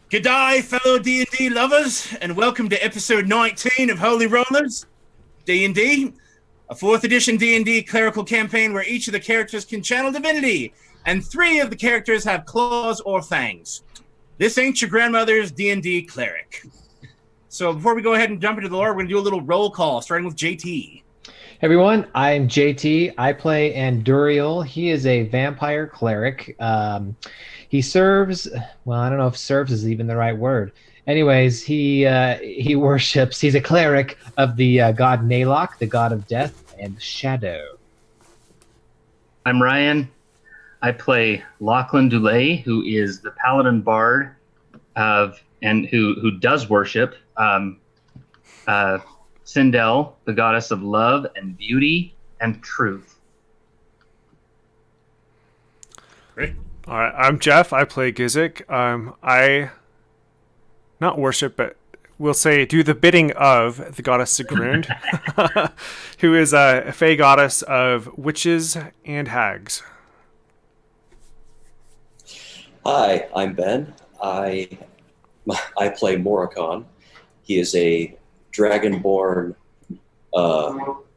G'day, fellow D&D lovers, and welcome to episode 19 of Holy Rollerz, D&D, a 4th edition D&D clerical campaign where each of the characters can channel divinity, and 3 of the characters have claws or fangs. This ain't your grandmother's D&D cleric. So before we go ahead and jump into the lore, we're going to do a little roll call, starting with JT. Hey everyone, I'm JT. I play Anduriel. He is a vampire cleric. He serves, well, I don't know if serves is even the right word. Anyways, he worships, he's a cleric of the god Nalok, the god of death and shadow. I'm Ryan. I play Lachlan Dulay, who is the paladin bard and who does worship Sindel, the goddess of love and beauty and truth. Great. All right, I'm Jeff. I play Gizik. I not worship, but we'll say do the bidding of the goddess Sigrund, who is a fey goddess of witches and hags. Hi, I'm Ben. I play Morikon. He is a dragonborn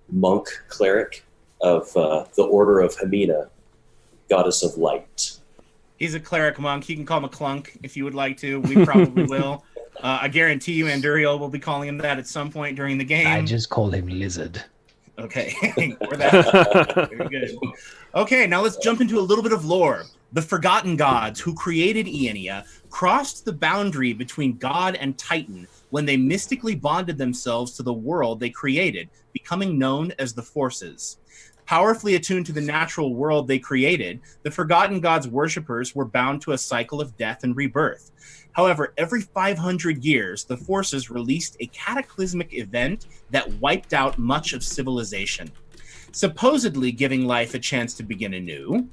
monk cleric of the Order of Hamina, goddess of light. He's a cleric monk. You can call him a clunk if you would like to. We probably will. I guarantee you Anduriel will be calling him that at some point during the game. I just called him Lizard. Okay. Or that. Very good. Okay, now let's jump into a little bit of lore. The Forgotten Gods who created Ienia crossed the boundary between God and Titan when they mystically bonded themselves to the world they created, becoming known as the Forces. Powerfully attuned to the natural world they created, the Forgotten Gods' worshippers were bound to a cycle of death and rebirth. However, every 500 years, the Forces released a cataclysmic event that wiped out much of civilization, supposedly giving life a chance to begin anew.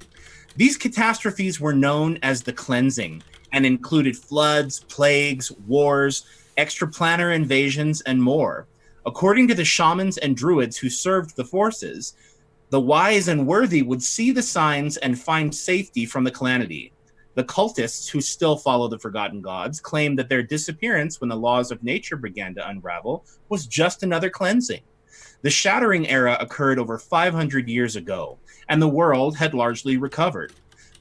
These catastrophes were known as the Cleansing and included floods, plagues, wars, extraplanar invasions, and more. According to the shamans and druids who served the Forces, the wise and worthy would see the signs and find safety from the calamity. The cultists, who still follow the Forgotten Gods, claim that their disappearance when the laws of nature began to unravel was just another cleansing. The Shattering Era occurred over 500 years ago, and the world had largely recovered.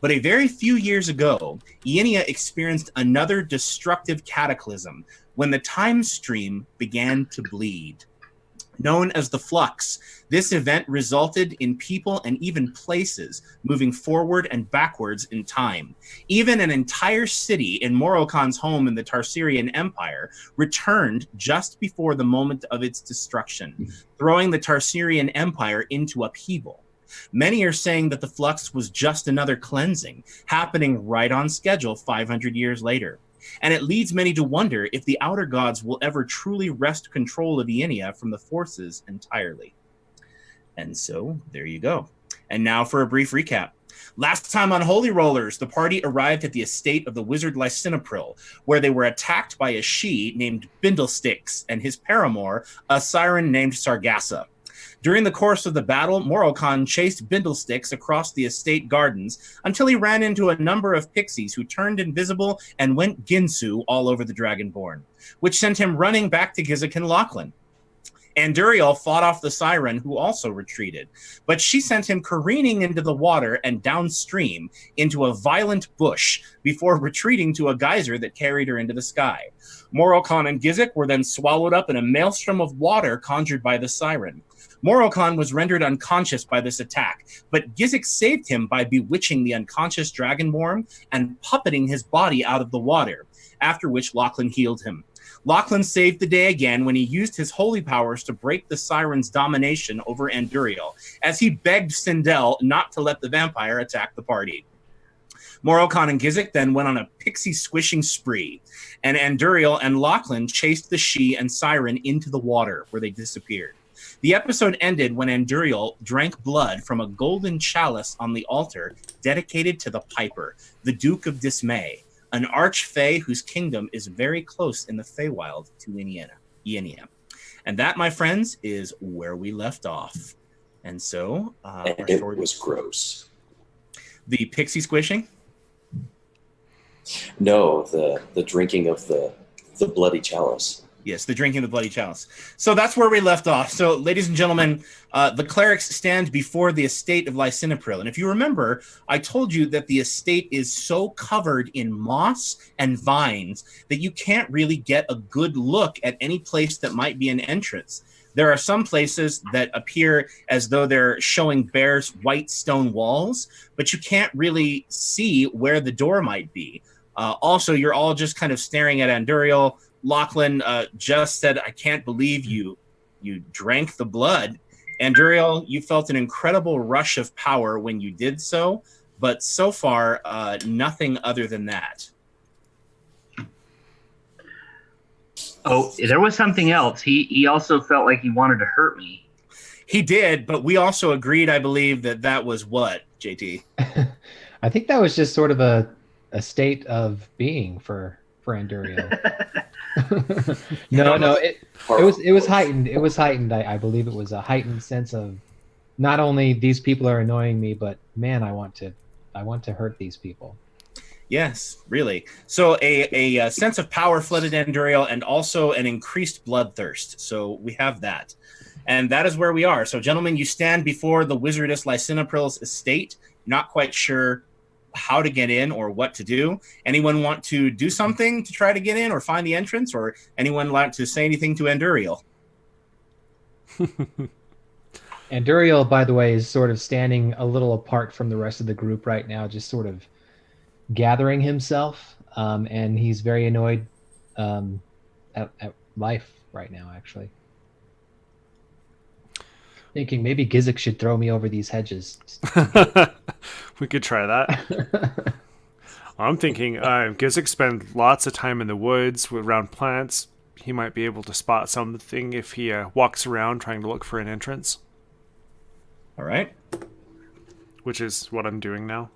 But a very few years ago, Ienia experienced another destructive cataclysm when the time stream began to bleed. Known as the Flux, this event resulted in people and even places moving forward and backwards in time. Even an entire city in Morokon's home in the Tarsirian Empire returned just before the moment of its destruction, throwing the Tarsirian Empire into upheaval. Many are saying that the Flux was just another cleansing, happening right on schedule 500 years later. And it leads many to wonder if the Outer Gods will ever truly wrest control of Ienia from the Forces entirely. And so, there you go. And now for a brief recap. Last time on Holy Rollerz, the party arrived at the estate of the wizard Lysinopril, where they were attacked by a she named Bindlesticks and his paramour, a siren named Sargassa. During the course of the battle, Morokon chased Bindlesticks across the estate gardens until he ran into a number of pixies who turned invisible and went Ginsu all over the Dragonborn, which sent him running back to Gizik and Lachlan. Anduriel fought off the siren, who also retreated, but she sent him careening into the water and downstream into a violent bush before retreating to a geyser that carried her into the sky. Morokon and Gizik were then swallowed up in a maelstrom of water conjured by the siren. Morokon was rendered unconscious by this attack, but Gizik saved him by bewitching the unconscious Dragonborn and puppeting his body out of the water, after which Lachlan healed him. Lachlan saved the day again when he used his holy powers to break the siren's domination over Anduriel, as he begged Sindel not to let the vampire attack the party. Morokon and Gizik then went on a pixie squishing spree, and Anduriel and Lachlan chased the she and siren into the water, where they disappeared. The episode ended when Anduriel drank blood from a golden chalice on the altar dedicated to the Piper, the Duke of Dismay, an arch-fey whose kingdom is very close in the Feywild to Ienia. And that, my friends, is where we left off. And so... and it was gross. The pixie squishing? No, the drinking of the bloody chalice. Yes, the drinking of the bloody chalice. So that's where we left off. So, ladies and gentlemen, the clerics stand before the estate of Lycinopril. And if you remember, I told you that the estate is so covered in moss and vines that you can't really get a good look at any place that might be an entrance. There are some places that appear as though they're showing bare white stone walls, but you can't really see where the door might be. Also, you're all just kind of staring at Anduriel. Lachlan just said, I can't believe you drank the blood. Anduriel, you felt an incredible rush of power when you did so, but so far, nothing other than that. Oh, there was something else. He also felt like he wanted to hurt me. He did, but we also agreed, I believe, that was what, JT? I think that was just sort of a state of being for Anduriel. No, it was heightened. It was heightened. I believe it was a heightened sense of not only these people are annoying me, but man, I want to hurt these people. Yes, really. So a sense of power flooded Anduriel, and also an increased bloodthirst. So we have that. And that is where we are. So, gentlemen, you stand before the wizardess Lycinopril's estate, not quite sure how to get in or what to do. Anyone want to do something to try to get in or find the entrance, or anyone like to say anything to Anduriel? Anduriel, by the way, is sort of standing a little apart from the rest of the group right now, just sort of gathering himself, and he's very annoyed at life right now, actually. Thinking maybe Gizik should throw me over these hedges. We could try that. I'm thinking Gizik spends lots of time in the woods around plants. He might be able to spot something if he walks around trying to look for an entrance. All right. Which is what I'm doing now.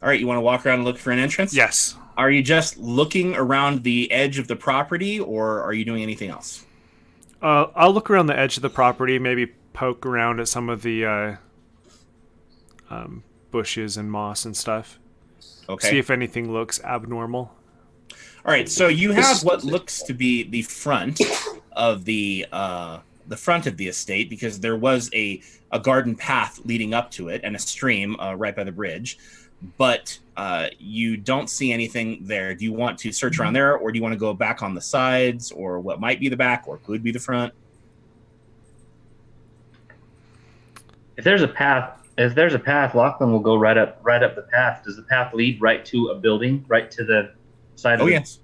All right, you want to walk around and look for an entrance? Yes. Are you just looking around the edge of the property, or are you doing anything else? I'll look around the edge of the property, maybe poke around at some of the bushes and moss and stuff. Okay. See if anything looks abnormal. All right, so you have what looks to be the front of the front of the estate, because there was a garden path leading up to it and a stream right by the bridge. But you don't see anything there. Do you want to search around there, or do you want to go back on the sides, or what might be the back, or could be the front? If there's a path, Lachlan will go right up the path. Does the path lead right to a building, right to the side? Oh, yes.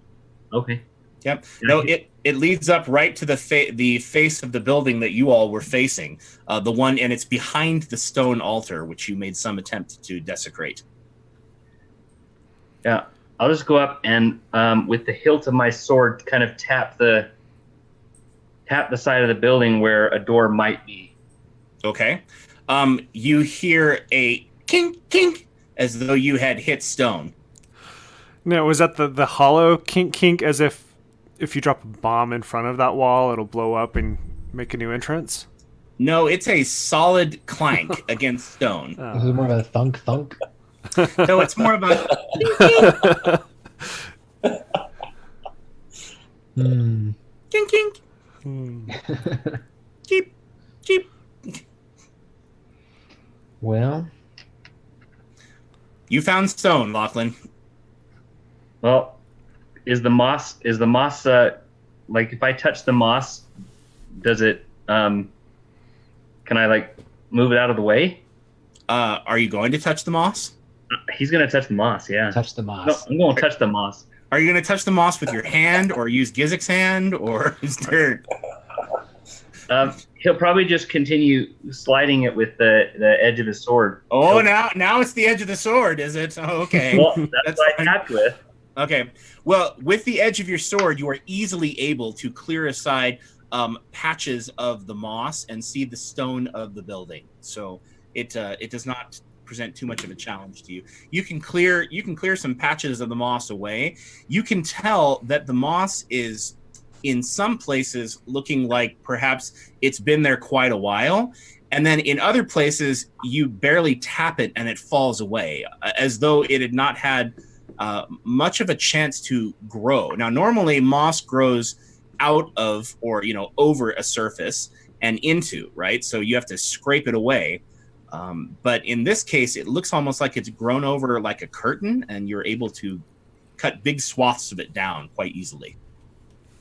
Okay. Yep. No, it leads up right to the face of the building that you all were facing. The one, and it's behind the stone altar, which you made some attempt to desecrate. Yeah, I'll just go up and with the hilt of my sword, kind of tap the side of the building where a door might be. Okay. You hear a kink, kink, as though you had hit stone. No, was that the hollow kink, kink, as if you drop a bomb in front of that wall, it'll blow up and make a new entrance? No, it's a solid clank against stone. Oh. This is more of a thunk, thunk. No, it's more about kink, kink. Keep. Well, you found stone, Lachlan. Well, is the moss like if I touch the moss, does it can I like move it out of the way? Are you going to touch the moss? He's gonna touch the moss, yeah. Touch the moss. No, I'm gonna touch the moss. Are you going to touch the moss with your hand, or use Gizik's hand, or is there? He'll probably just continue sliding it with the edge of his sword. Oh, now it's the edge of the sword, is it? Oh, okay. Well, that's what I tapped with. Okay. Well, with the edge of your sword, you are easily able to clear aside patches of the moss and see the stone of the building. So it does not present too much of a challenge to you. You can clear some patches of the moss away. You can tell that the moss is in some places looking like perhaps it's been there quite a while. And then in other places, you barely tap it and it falls away, as though it had not had much of a chance to grow. Now, normally moss grows out of or over a surface and into, right? So you have to scrape it away. But in this case, it looks almost like it's grown over like a curtain, and you're able to cut big swaths of it down quite easily.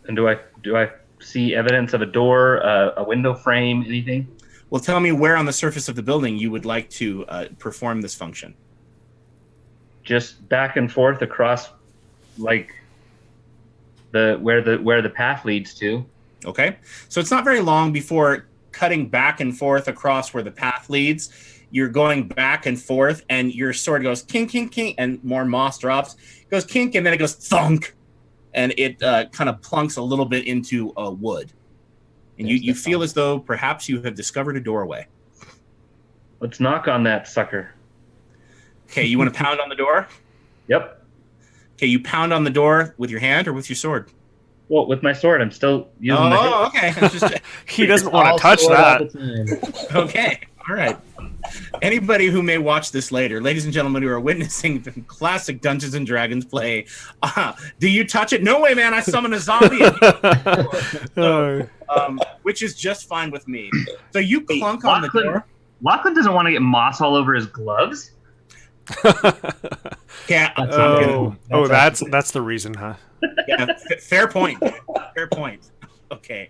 And do I see evidence of a door, a window frame, anything? Well, tell me where on the surface of the building you would like to perform this function. Just back and forth across, like where the path leads to. Okay, so it's not very long before cutting back and forth across where the path leads. You're going back and forth, and your sword goes kink, kink, kink, and more moss drops. It goes kink, and then it goes thunk, and it kind of plunks a little bit into wood. And you feel as though perhaps you have discovered a doorway. Let's knock on that sucker. Okay, you want to pound on the door? Yep. Okay, you pound on the door with your hand or with your sword? Well, with my sword, I'm still using the hit. Okay. I'm just... He doesn't want to touch that. Okay, all right. Anybody who may watch this later, ladies and gentlemen who are witnessing the classic Dungeons and Dragons play, do you touch it? No way, man, I summon a zombie. Which is just fine with me. So you clunk on the door. Lachlan doesn't want to get moss all over his gloves. Yeah. That's the reason, huh? Yeah. Fair point. Fair point. Okay.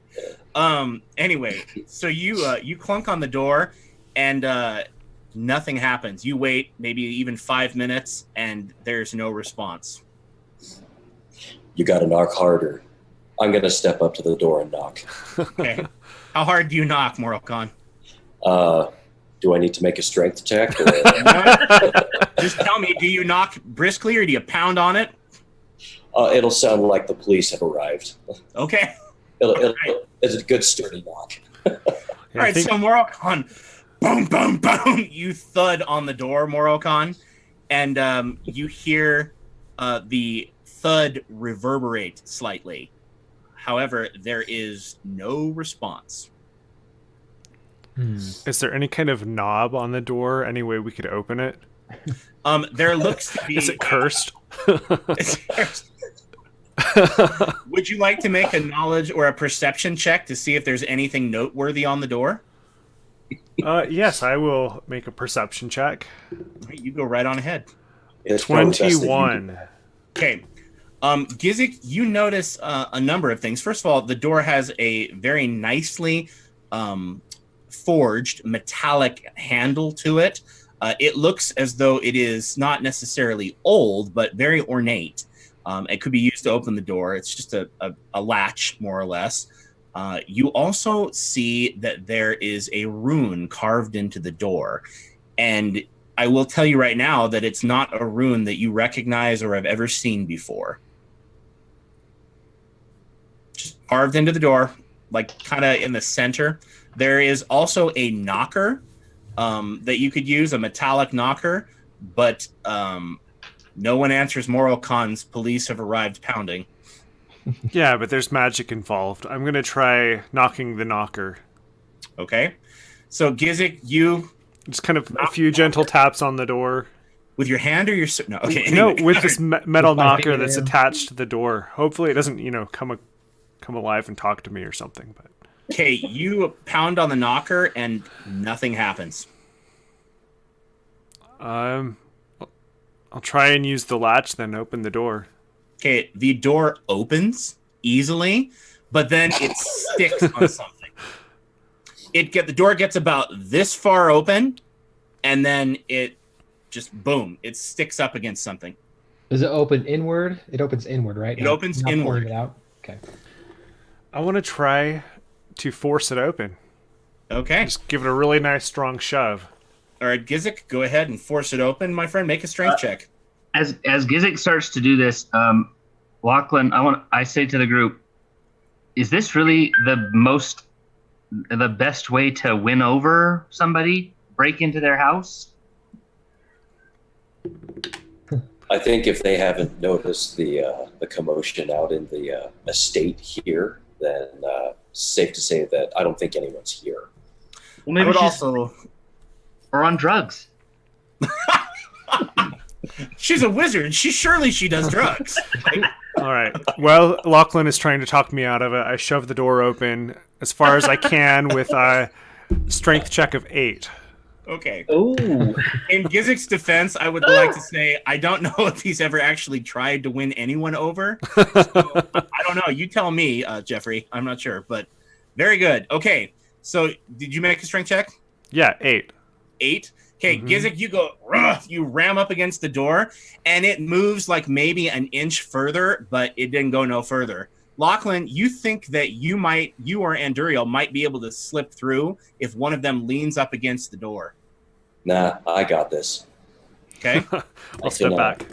Anyway, so you clunk on the door, and nothing happens. You wait maybe even 5 minutes, and there's no response. You got to knock harder. I'm going to step up to the door and knock. Okay. How hard do you knock, Moroccan? Do I need to make a strength check? Or... Just tell me, do you knock briskly or do you pound on it? It'll sound like the police have arrived. Okay. It's a good sturdy knock. All right, so Moroccan, boom, boom, boom. You thud on the door, Moroccan, and you hear the thud reverberate slightly. However, there is no response. Is there any kind of knob on the door? Any way we could open it? There looks to be... Is it cursed? Would you like to make a knowledge or a perception check to see if there's anything noteworthy on the door? Yes, I will make a perception check. All right, you go right on ahead. 21. Okay. Gizik, you notice a number of things. First of all, the door has a very nicely forged metallic handle to it. It looks as though it is not necessarily old, but very ornate. It could be used to open the door. It's just a latch, more or less. You also see that there is a rune carved into the door. And I will tell you right now that it's not a rune that you recognize or have ever seen before. Just carved into the door, like kind of in the center. There is also a knocker that you could use, a metallic knocker, but no one answers Moroccan's police have arrived pounding. Yeah, but there's magic involved. I'm going to try knocking the knocker. Okay. So, Gizik, you... Just kind of a few gentle taps on the door. With your hand or your... No, okay. Anyway. No, with this metal knocker that's attached to the door. Hopefully it doesn't, come alive and talk to me or something. But okay, you pound on the knocker and nothing happens. I'll try and use the latch, then open the door. Okay, the door opens easily, but then it sticks on something. The door gets about this far open, and then it just boom, it sticks up against something. Does it open inward? It opens inward, right? It opens inward. It out. Okay. I want to try to force it open. Okay. Just give it a really nice strong shove. All right, Gizik, go ahead and force it open, my friend. Make a strength check. As Gizik starts to do this, Lachlan, I say to the group, is this really the best way to win over somebody? Break into their house? I think if they haven't noticed the commotion out in the estate here, then safe to say that I don't think anyone's here. Well, maybe she's or on drugs. She's a wizard. She does drugs. All right. Well, Lachlan is trying to talk me out of it. I shove the door open as far as I can with a strength check of 8. Okay. Ooh. In Gizik's defense, I would like to say I don't know if he's ever actually tried to win anyone over. So, I don't know. You tell me, Jeffrey. I'm not sure, but very good. Okay. So did you make a strength check? Yeah, 8. 8. Okay, Gizik, you go, you ram up against the door, and it moves like maybe an inch further, but it didn't go no further. Lachlan, you think that you or Anduriel might be able to slip through if one of them leans up against the door. Nah, I got this. Okay. I'll step back.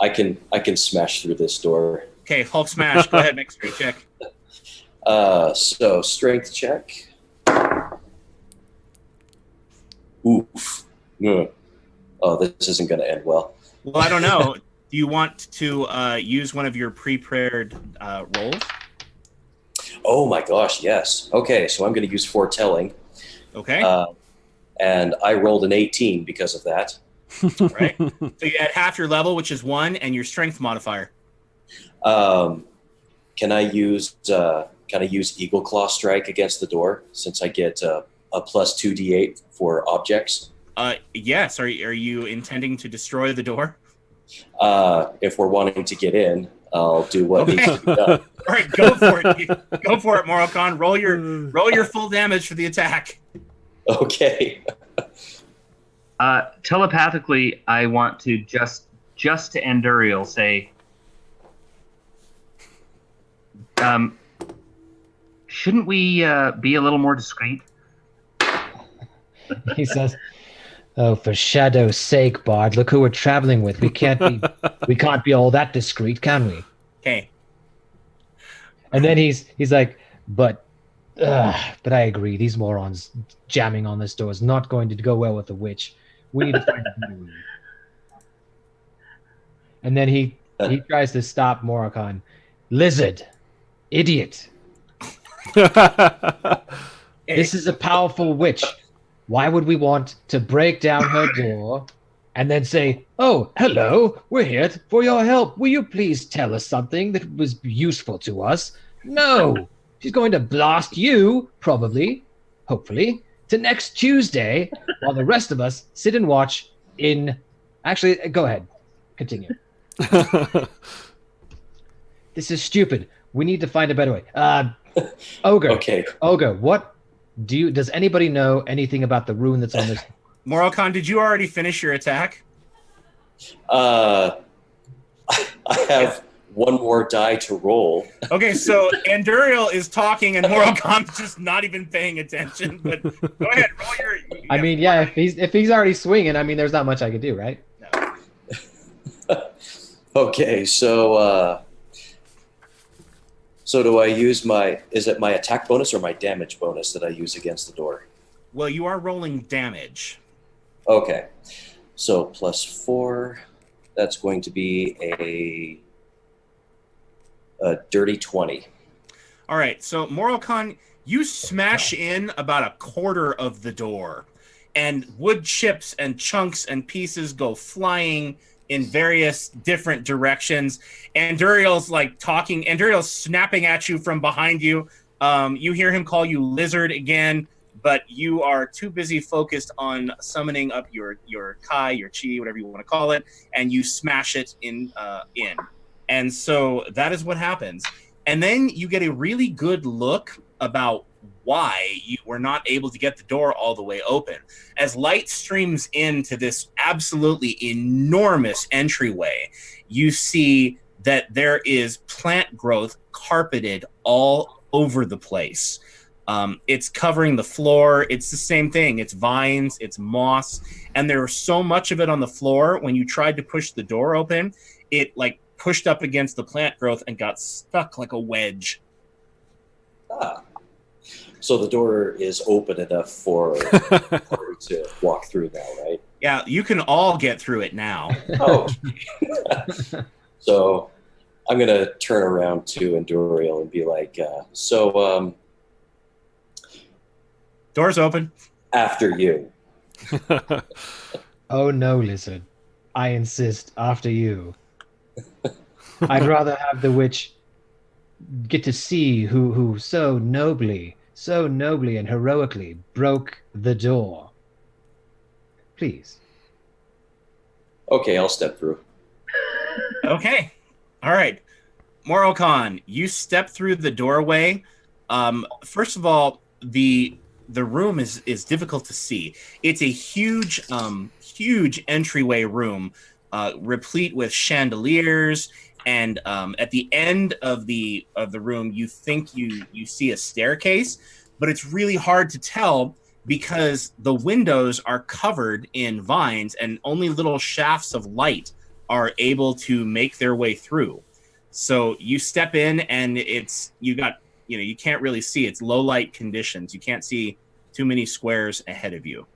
I can smash through this door. Okay, Hulk smash. Go ahead, make a straight check. So strength check. Oof. Oh, this isn't going to end well. Well, I don't know. Do you want to use one of your pre-prepared rolls? Oh my gosh, yes. Okay, so I'm going to use foretelling. Okay. And I rolled an 18 because of that. Right. So you add half your level, which is 1, and your strength modifier. Can I use Eagle Claw Strike against the door since I get a plus 2d8 for objects? Yes. Are you intending to destroy the door? If we're wanting to get in, I'll do what needs to be done. All right, go for it. Go for it, Moroccan. Roll your full damage for the attack. Okay. Telepathically, I want to just to Anduriel say, shouldn't we be a little more discreet? He says, "Oh, for shadow's sake, Bard, look who we're traveling with. We can't be all that discreet, can we?" Okay. And then he's like, but I agree. These morons jamming on this door is not going to go well with the witch. We need to find a better way. And then he tries to stop Moroccan. Lizard, idiot. This is a powerful witch. Why would we want to break down her door and then say, "Oh, hello, we're here for your help. Will you please tell us something that was useful to us?" No, she's going to blast you, probably, hopefully, to next Tuesday, while the rest of us sit and watch in... Actually, go ahead. Continue. This is stupid. We need to find a better way. Ogre. Okay. Ogre, what... Does anybody know anything about the rune that's on this? Moroccan, did you already finish your attack? I have one more die to roll. Okay, so Anduriel is talking and Moroccan's just not even paying attention. But go ahead, roll your. I mean, yeah, if he's already swinging, I mean, there's not much I could do, right? No. Okay, so do I use is it my attack bonus or my damage bonus that I use against the door? Well, you are rolling damage. Okay, so plus 4, that's going to be a dirty 20. All right, so Moroccan, you smash in about a quarter of the door, and wood chips and chunks and pieces go flying in various different directions. Anduriel's like talking. Anduriel's snapping at you from behind you. You hear him call you lizard again, but you are too busy focused on summoning up your Kai, your Chi, whatever you want to call it, and you smash it in. And so that is what happens. And then you get a really good look about why you were not able to get the door all the way open. As light streams into this absolutely enormous entryway, you see that there is plant growth carpeted all over the place. It's covering the floor. It's the same thing. It's vines, it's moss, and there was so much of it on the floor when you tried to push the door open, it like pushed up against the plant growth and got stuck like a wedge. So the door is open enough for her to walk through now, right? Yeah, you can all get through it now. Oh. So I'm going to turn around to Anduriel and be like, Door's open. after you. Oh no, lizard. I insist, after you. I'd rather have the witch get to see who so nobly and heroically broke the door. Please. Okay, I'll step through. Okay. All right. Morocon, you step through the doorway. First of all, the room is difficult to see. It's a huge entryway room, replete with chandeliers, and at the end of the room, you think you see a staircase, but it's really hard to tell because the windows are covered in vines, and only little shafts of light are able to make their way through. So you step in, and you can't really see. It's low light conditions. You can't see too many squares ahead of you.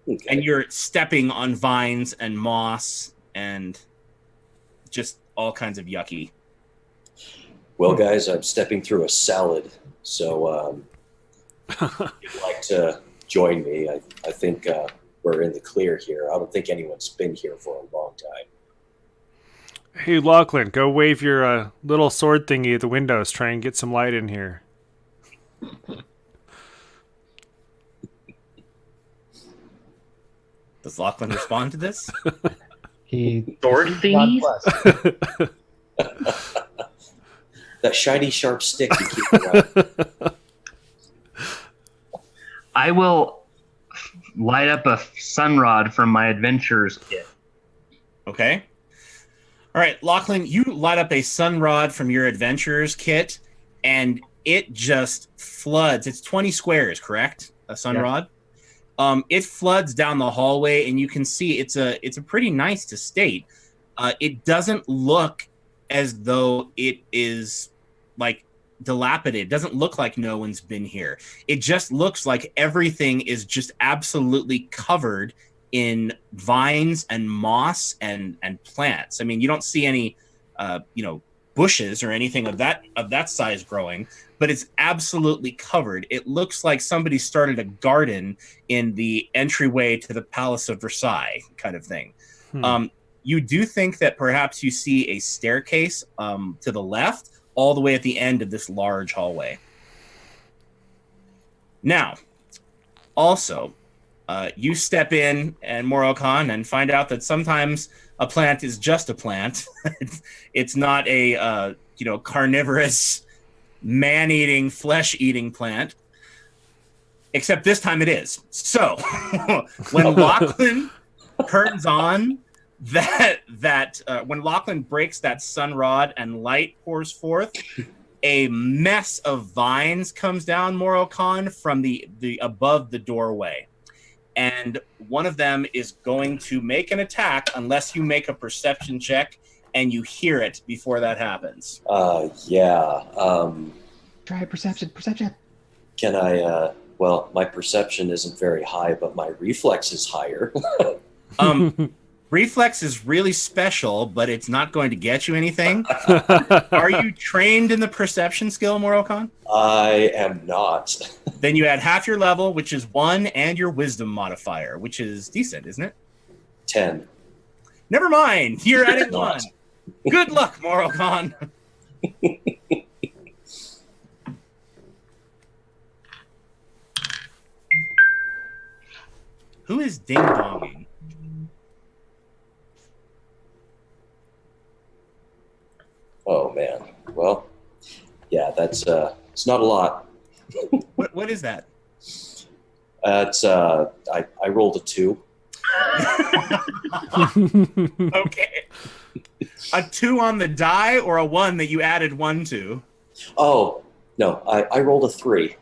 Okay. And you're stepping on vines and moss and just all kinds of yucky. Well, guys, I'm stepping through a salad, so if you'd like to join me, I think we're in the clear here. I don't think anyone's been here for a long time. Hey, Lachlan, go wave your little sword thingy at the windows. Try and get some light in here. Does Lachlan respond to this? He Sword thingies? That shiny, sharp stick you keep around. I will light up a sunrod from my adventurers kit. Okay. All right, Lachlan, you light up a sunrod from your adventurer's kit, and it just floods. It's 20 squares, correct? A sunrod? Yeah. It floods down the hallway, and you can see it's a pretty nice estate. It doesn't look as though it is like dilapidated. It doesn't look like no one's been here. It just looks like everything is just absolutely covered in vines and moss and plants. I mean, you don't see any bushes or anything of that size growing, but it's absolutely covered. It looks like somebody started a garden in the entryway to the Palace of Versailles kind of thing. You do think that perhaps you see a staircase to the left all the way at the end of this large hallway. Now, also, you step in, and Morocon, and find out that sometimes a plant is just a plant. It's not a carnivorous, man-eating, flesh-eating plant. Except this time it is. So when Lachlan turns on when Lachlan breaks that sunrod and light pours forth, a mess of vines comes down, Morocon, from the above the doorway. And one of them is going to make an attack unless you make a perception check and you hear it before that happens. Yeah. Try perception. Can I, well, my perception isn't very high, but my reflex is higher. Reflex is really special, but it's not going to get you anything. Are you trained in the perception skill, Morocon? I am not. Then you add half your level, which is 1, and your wisdom modifier, which is decent, isn't it? 10. Never mind. You're adding 1. Good luck, Morocon. Who is ding-donging? Oh, man. Well, yeah, that's, it's not a lot. What is that? It's, I rolled a 2. Okay. A 2 on the die, or a 1 that you added 1 to? Oh, no, I rolled a 3.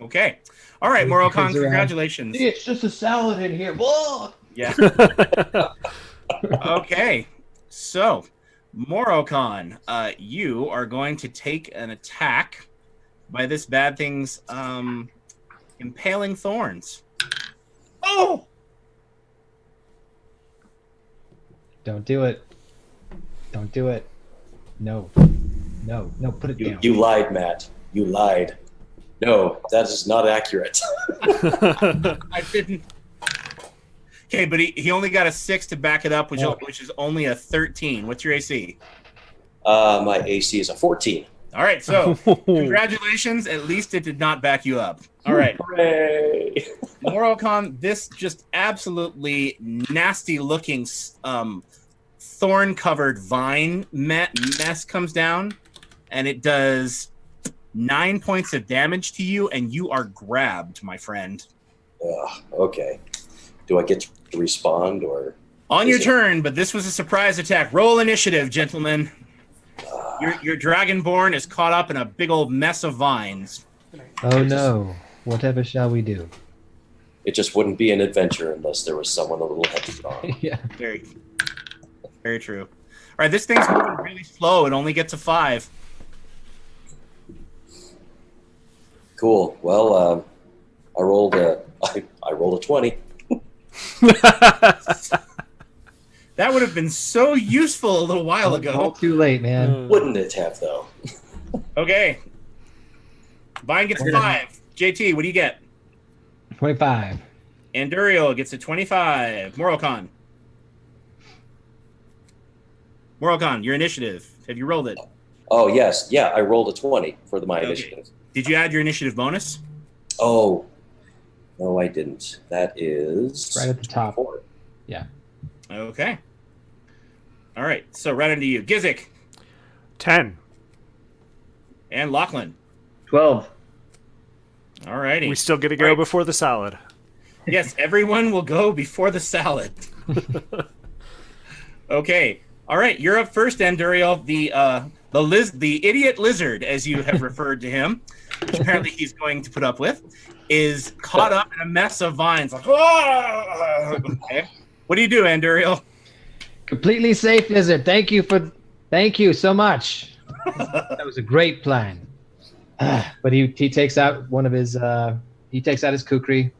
Okay. All right, Morocon, congratulations. It's just a salad in here. Whoa! Yeah. Okay. So, Morocon, you are going to take an attack by this bad thing's impaling thorns. Oh! Don't do it. Don't do it. No, put it down. You lied, Matt. You lied. No, that is not accurate. I didn't. Okay, but he only got a 6 to back it up, which is only a 13. What's your AC? My AC is a 14. All right, so congratulations. At least it did not back you up. All right. Hooray! Morocon, this just absolutely nasty-looking thorn-covered vine mess comes down, and it does 9 points of damage to you, and you are grabbed, my friend. Okay. Do I get to respond or? On your turn, but this was a surprise attack. Roll initiative, gentlemen. Your Dragonborn is caught up in a big old mess of vines. Oh no! Whatever shall we do? It just wouldn't be an adventure unless there was someone a little headstrong. Yeah. Very, very true. All right, this thing's moving really slow. It only gets a 5. Cool. Well, I rolled a 20. That would have been so useful a little while All ago. too late, man. Wouldn't it have though? Okay. Vine gets 5. JT, what do you get? 25. Anduriel gets a 25. Morocon, your initiative. Have you rolled it? Oh yes, yeah. I rolled a 20 for my initiative. Did you add your initiative bonus? Oh, no, I didn't. That is Right at the top. 4. Yeah. Okay. All right, so right into you. Gizik 10. and Lachlan. 12. All righty. We still get to go Right. before the salad. Yes, everyone will go before the salad. Okay. All right, you're up first, Anduriel. The idiot lizard, as you have referred to him, which apparently he's going to put up with, is caught up in a mess of vines. Like, "Ah!" Okay. What do you do, Anduriel? Completely safe, lizard. Thank you so much. That was a great plan. But he takes out one of his his kukri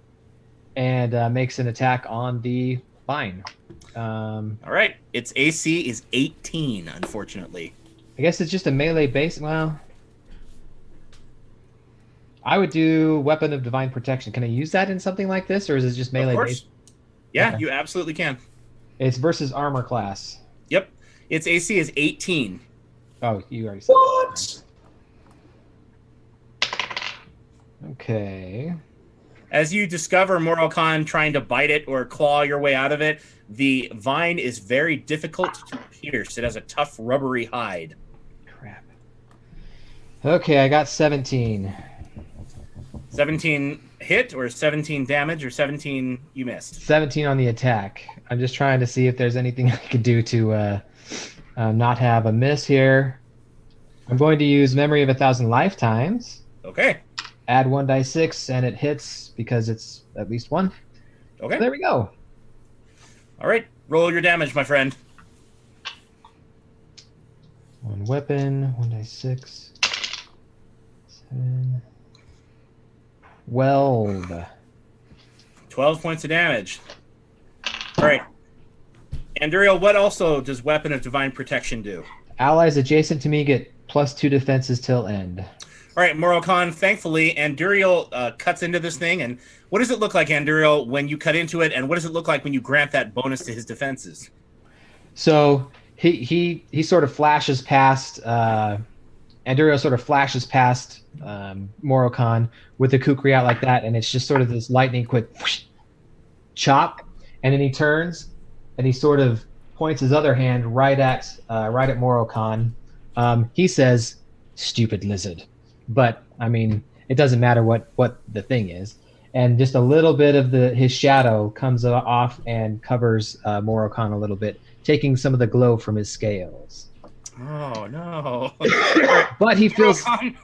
and makes an attack on the vine. All right, its AC is 18, unfortunately. I guess it's just a melee base. Well, I would do Weapon of Divine Protection. Can I use that in something like this, or is it just melee Of course. based? Yeah, Okay. you absolutely can. It's versus armor class. Yep. Its AC is 18. Oh, you already said What? that. Okay. As you discover Morocon trying to bite it or claw your way out of it, the vine is very difficult to pierce. It has a tough, rubbery hide. Crap. Okay, I got 17. 17 hit or 17 damage or 17 you missed? 17 on the attack. I'm just trying to see if there's anything I could do to not have a miss here. I'm going to use Memory of 1,000 Lifetimes. Okay. Add 1d6, and it hits because it's at least 1. Okay. There we go. All right. Roll your damage, my friend. 1 weapon, 1d6. 7. 12. 12 points of damage. All right. Anduriel, what also does Weapon of Divine Protection do? Allies adjacent to me get +2 defenses till end. All right, Morocon, thankfully, Anduriel cuts into this thing. And what does it look like, Anduriel, when you cut into it? And what does it look like when you grant that bonus to his defenses? So he sort of flashes past, Anduriel sort of flashes past Morocon with the kukri out like that, and it's just sort of this lightning quick whoosh, chop, and then he turns and he sort of points his other hand right at Morocon. He says, "Stupid lizard," but I mean it doesn't matter what the thing is, and just a little bit of his shadow comes off and covers Morocon a little bit, taking some of the glow from his scales. Oh, no. But he feels Morocon,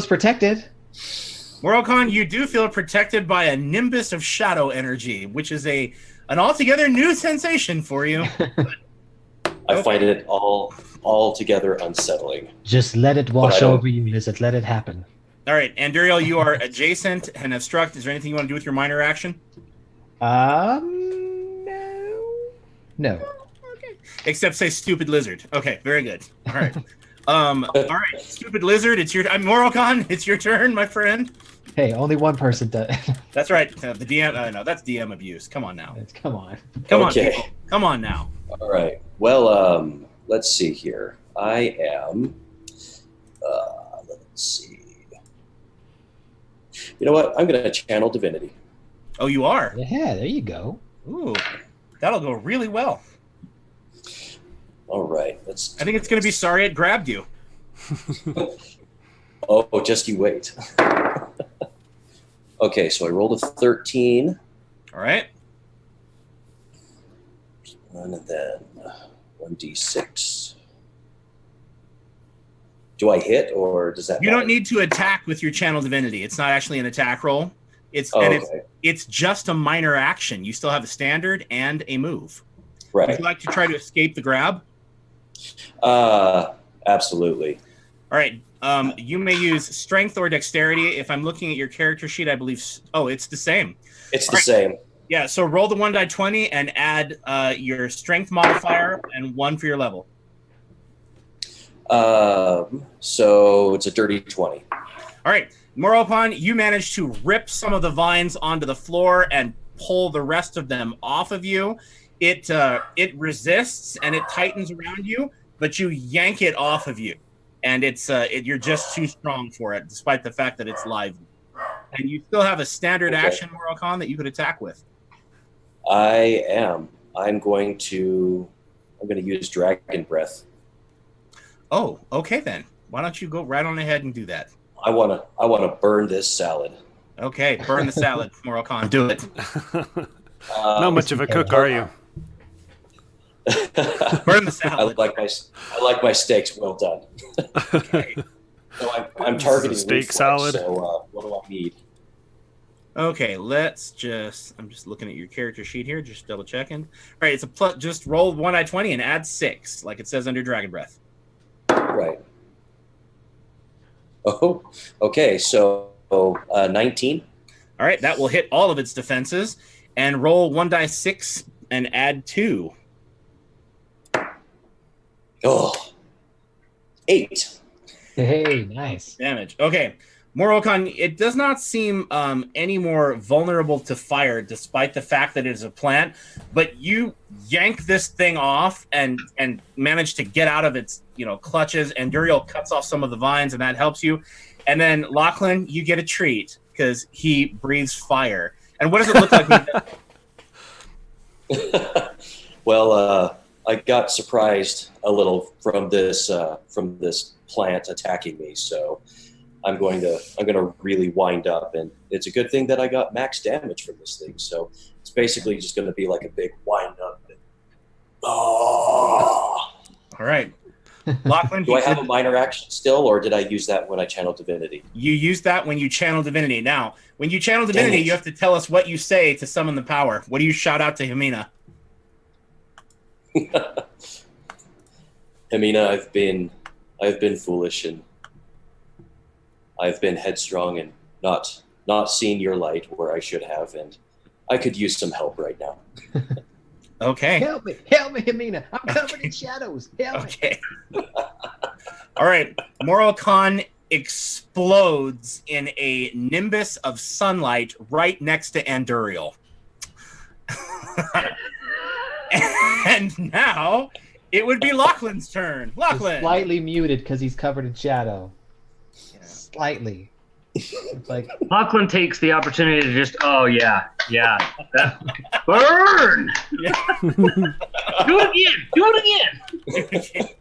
protected. Morocon, you do feel protected by a nimbus of shadow energy, which is an altogether new sensation for you. I find it altogether unsettling. Just let it But wash I don't- over you, lizard. Let it happen. All right, Anduriel, you are adjacent and obstruct. Is there anything you want to do with your minor action? No. Except say stupid lizard. Okay, very good. All right. All right, stupid lizard. It's your Morocon. It's your turn, my friend. Hey, only one person does. That's right. The DM. No, that's DM abuse. Come on now. Come on. Come on, Okay. people. Come on now. All right. Well, let's see here. I am. Let's see. You know what? I'm going to channel divinity. Oh, you are. Yeah, there you go. Ooh, that'll go really well. All right. I think it's going to be sorry it grabbed you. Oh, just you wait. Okay, so I rolled a 13. All right. And then 1d6. Do I hit, or does that You matter? don't need to attack with your channel divinity. It's not actually an attack roll. Okay. It's just a minor action. You still have a standard and a move. Right. Would you like to try to escape the grab? Absolutely. All right. You may use strength or dexterity. If I'm looking at your character sheet, I believe. Oh, it's the same. It's the same. Yeah. So roll the 1d20 and add your strength modifier and 1 for your level. So it's a dirty 20. All right. Moropon, you manage to rip some of the vines onto the floor and pull the rest of them off of you. It resists and it tightens around you, but you yank it off of you, and you're just too strong for it, despite the fact that it's live. And you still have a standard action, Morocon, that you could attack with. I am. I'm going to use Dragon Breath. Oh, okay then. Why don't you go right on ahead and do that? I wanna burn this salad. Okay, burn the salad, Morocon. Do it. Not much of a cook, are you? Burn the salad. I like my steaks well done. Okay. So I'm targeting steak reflex, salad. So what do I need? Okay, I'm just looking at your character sheet here, just double checking. All right, it's a plus. Just roll 1d20 and add 6, like it says under Dragon Breath. Right. Oh, okay. So 19. All right, that will hit all of its defenses. And roll 1d6 and add 2. Oh, 8. Hey, nice. Damage. Okay. Morocon, it does not seem any more vulnerable to fire, despite the fact that it is a plant. But you yank this thing off and manage to get out of its clutches. And Duriel cuts off some of the vines, and that helps you. And then Lachlan, you get a treat because he breathes fire. And what does it look like? When he does? Well, I got surprised a little from this plant attacking me, so I'm going to really wind up, and it's a good thing that I got max damage from this thing. So it's basically just going to be like a big wind up. Oh! All right, Lachlan. Do I have a minor action still, or did I use that when I channeled divinity? You used that when you channel divinity. Now, when you channel divinity, you have to tell us what you say to summon the power. What do you shout out to Hemina? Hemina, I've been foolish, and I've been headstrong and not seen your light where I should have, and I could use some help right now. Okay. Help me, Hemina. I'm covered in shadows. Help me. Okay. All right. Morocon explodes in a nimbus of sunlight right next to Anduriel. And now it would be Lachlan's turn. Lachlan. He's slightly muted because he's covered in shadow. Yeah. Slightly. It's like Lachlan takes the opportunity to just, burn! Yeah. Do it again!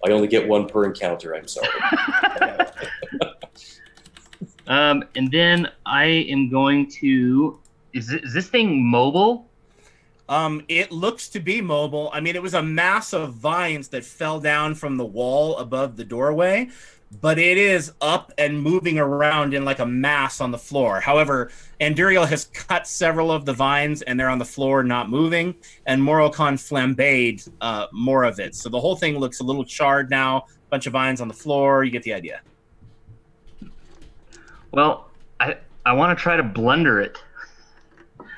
I only get one per encounter, I'm sorry. And then I am going to... Is this thing mobile? It looks to be mobile. I mean, it was a mass of vines that fell down from the wall above the doorway, but it is up and moving around in like a mass on the floor. However, Anduriel has cut several of the vines, and they're on the floor, not moving, and Morocon flambéed more of it. So the whole thing looks a little charred now. A bunch of vines on the floor. You get the idea. Well, I want to try to blunder it.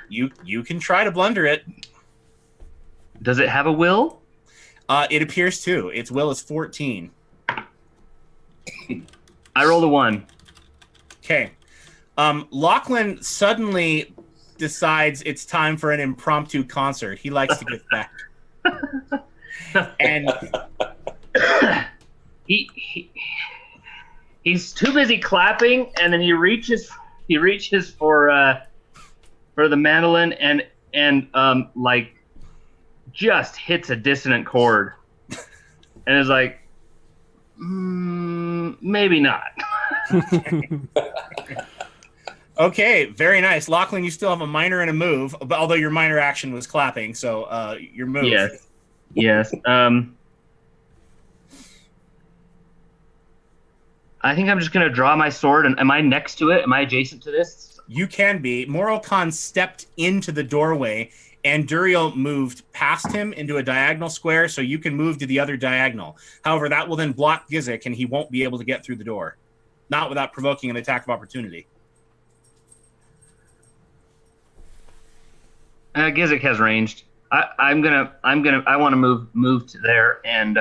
You can try to blunder it. Does it have a will? It appears to. Its will is 14. I rolled a 1. Okay. Lachlan suddenly decides it's time for an impromptu concert. He likes to give back. And he's too busy clapping, and then he reaches for the mandolin and like just hits a dissonant chord, and is like, maybe not. okay, very nice. Lachlan, you still have a minor and a move, although your minor action was clapping, so your move. Yes. I think I'm just going to draw my sword. And am I next to it? Am I adjacent to this? You can be. Moralcon stepped into the doorway, and Duriel moved past him into a diagonal square, so you can move to the other diagonal. However, that will then block Gizik, and he won't be able to get through the door. Not without provoking an attack of opportunity. Gizik has ranged. I want to move to there and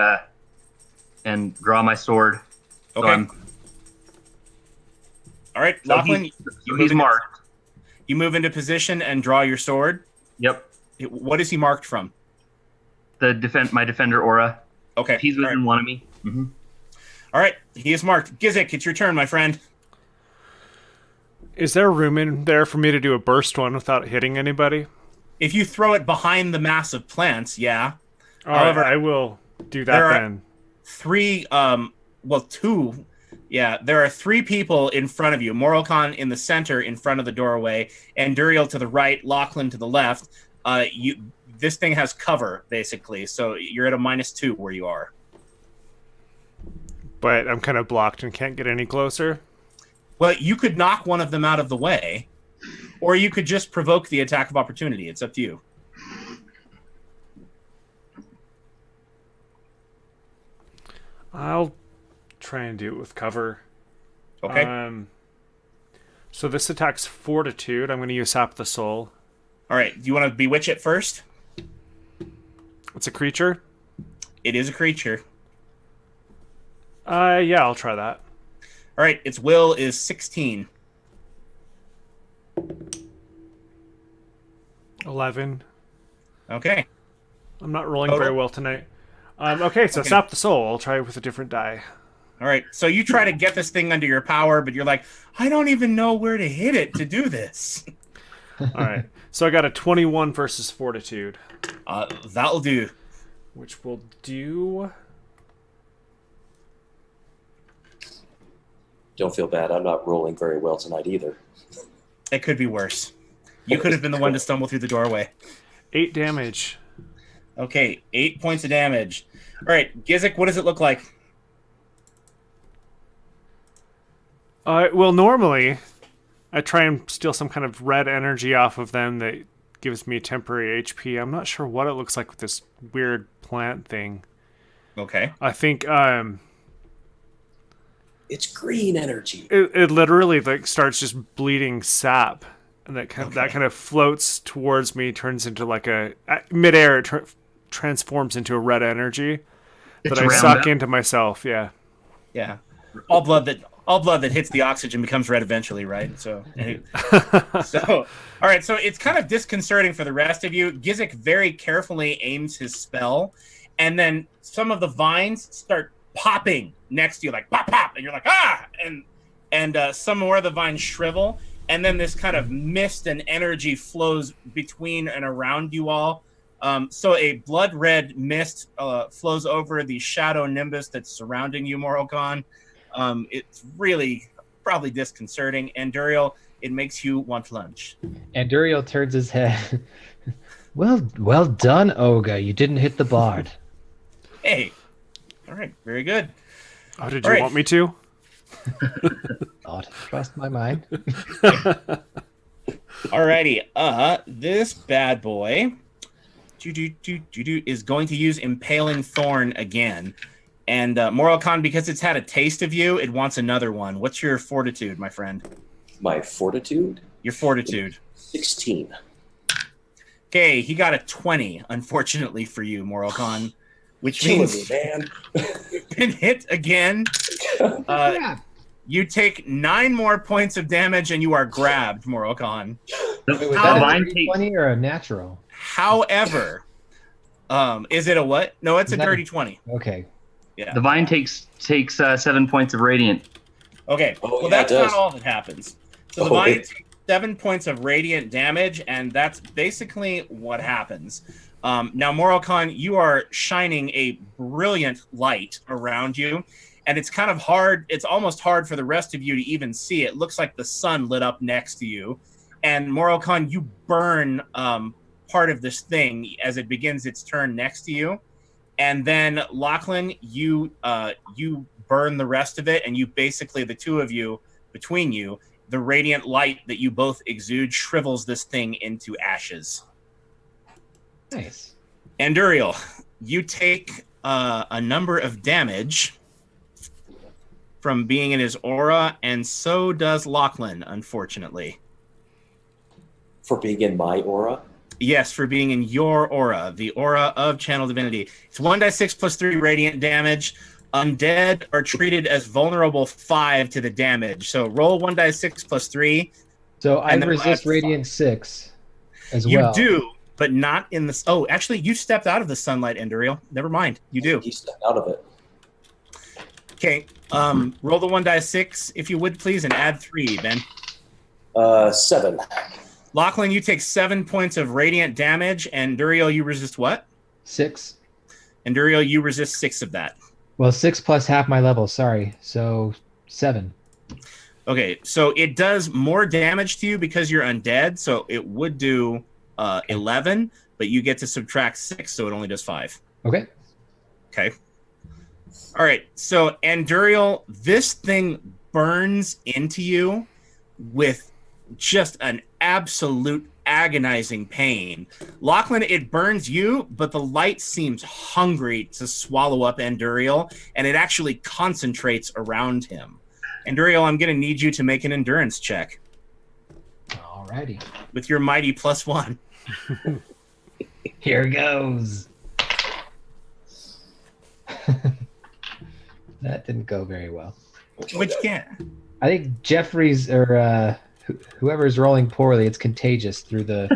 draw my sword. Okay. All right, So Lachlan, he's marked. You move into position and draw your sword. Yep. What is he marked from? My defender aura. Okay. He's within one of me. Mm-hmm. All right, he is marked. Gizik, it's your turn, my friend. Is there room in there for me to do a burst one without hitting anybody? If you throw it behind the mass of plants, yeah. However, I will do that then. There are 3 people in front of you. Moralcon in the center in front of the doorway, and Duriel to the right, Lachlan to the left. This thing has cover, basically, so you're at a -2 where you are. But I'm kind of blocked and can't get any closer. Well, you could knock one of them out of the way, or you could just provoke the attack of opportunity. It's up to you. I'll try and do it with cover. Okay. So this attack's Fortitude. I'm going to use Sap the Soul. All right. Do you want to bewitch it first? It's a creature? It is a creature. Yeah, I'll try that. All right. Its will is 16. 11. Okay. I'm not rolling very well tonight. Okay, so Sap the Soul. I'll try it with a different die. All right. So you try to get this thing under your power, but you're like, I don't even know where to hit it to do this. All right. So I got a 21 versus Fortitude. That'll do. Which will do... Don't feel bad. I'm not rolling very well tonight either. It could be worse. You could have been the one to stumble through the doorway. 8 damage. Okay, 8 points of damage. All right, Gizik, what does it look like? Well, normally, I try and steal some kind of red energy off of them that gives me temporary HP. I'm not sure what it looks like with this weird plant thing. Okay. I think It's green energy. it literally like starts just bleeding sap, and that kind of floats towards me, turns into like a midair. It transforms into a red energy that I suck into myself. Yeah. Yeah. All blood that hits the oxygen becomes red eventually, right? So, all right. So it's kind of disconcerting for the rest of you. Gizik very carefully aims his spell, and then some of the vines start popping next to you, like pop, pop, and you're like ah, and some more of the vines shrivel, and then this kind of mist and energy flows between and around you all. So a blood red mist flows over the shadow nimbus that's surrounding you, Moralcon. It's really probably disconcerting. And Duriel, it makes you want lunch. And Duriel turns his head. Well done, Olga. You didn't hit the bard. Hey. All right. Very good. Oh, did you want me to? Not trust my mind. Alrighty. This bad boy is going to use Impaling Thorn again. And Moralcon, because it's had a taste of you, it wants another one. What's your fortitude, my friend? My fortitude? Your fortitude. 16. Okay, he got a 20, unfortunately for you, Moralcon. which Killing means me, man. you've been hit again. Yeah. You take 9 more points of damage and you are grabbed, Morokon. Wait, was How- that a Divine dirty takes 20 or a natural? However, is it a what? No, it's Is a that dirty 20. Okay. Yeah. Divine takes 7 points of radiant. Okay. Oh, well, yeah, that's it does. not all that happens. So Oh, the Divine wait. takes 7 points of radiant damage, and that's basically what happens. Now, Morokon, you are shining a brilliant light around you, and it's kind of hard. It's almost hard for the rest of you to even see. It looks like the sun lit up next to you. And Morokon, you burn part of this thing as it begins its turn next to you. And then Lachlan, you burn the rest of it, and you basically, the two of you, between you, the radiant light that you both exude shrivels this thing into ashes. Nice. Anduriel, you take a number of damage from being in his aura, and so does Lachlan, unfortunately. For being in my aura? Yes, for being in your aura, the aura of Channel Divinity. It's 1d6 plus 3 radiant damage. Undead are treated as vulnerable 5 to the damage. So roll 1d6 plus 3. So I And then resist add Radiant 6 as You well. do, but not in the... Oh, actually, you stepped out of the sunlight, Anduriel. Never mind. You do. He stepped out of it. Okay. Roll the 1d6, if you would, please, and add 3, Ben. 7. Lachlan, you take 7 points of radiant damage, and Duriel, you resist what? 6. And Duriel, you resist 6 of that. Well, 6 plus half my level. Sorry. So 7. Okay, so it does more damage to you because you're undead, so it would do 11, but you get to subtract 6, so it only does 5. Okay. Okay. All right, so Anduriel, this thing burns into you with just an absolute agonizing pain. Lachlan, it burns you, but the light seems hungry to swallow up Anduriel, and it actually concentrates around him. Anduriel, I'm going to need you to make an endurance check Alrighty. with your mighty +1. Here goes. That didn't go very well. Which can't. I think Jeffrey's or whoever's rolling poorly, it's contagious through the.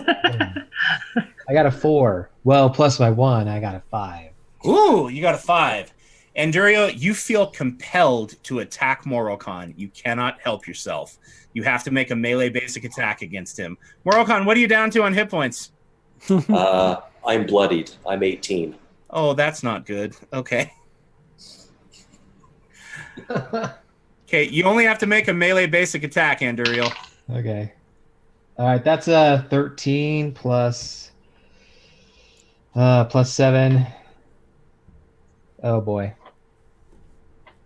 I got a 4. Well, plus my 1, I got a 5. Ooh, you got a 5. Anduriel, you feel compelled to attack Morokon. You cannot help yourself. You have to make a melee basic attack against him. Morokon, what are you down to on hit points? I'm bloodied. I'm 18. Oh, that's not good. Okay. Okay, you only have to make a melee basic attack, Anduriel. Okay. All right, that's a 13 plus 7. Oh boy.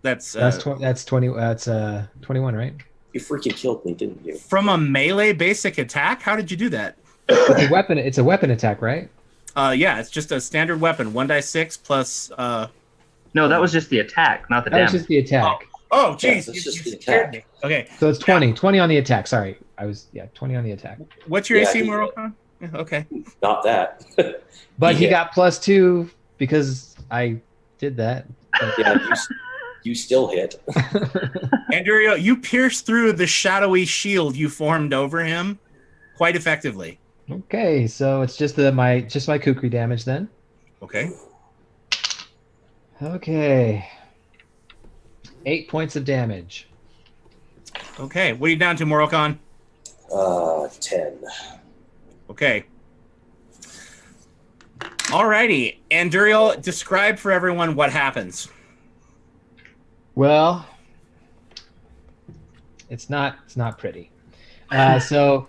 That's 20. That's 21, right? You freaking killed me, didn't you? from a melee basic attack. How did you do that? It's a weapon. It's a weapon attack, right? Yeah, it's just a standard weapon. 1d6 plus. No, that was just the attack, not the That was damage. just the attack. Oh, Yeah, geez, that's you just the scared attack. me. Okay, So it's 20. 20 on the attack. Sorry, 20 on the attack. what's your Yeah, AC, he- Morokon? Yeah, okay. Not that. But he Yeah. got +2 because I did that. Yeah, you still hit. Anduriel, you pierced through the shadowy shield you formed over him quite effectively. Okay, so it's just my kukri damage then. Okay. Okay. 8 points of damage. Okay. What are you down to, Morokon? 10. Okay. Alrighty. Anduriel, describe for everyone what happens. Well, it's not pretty. So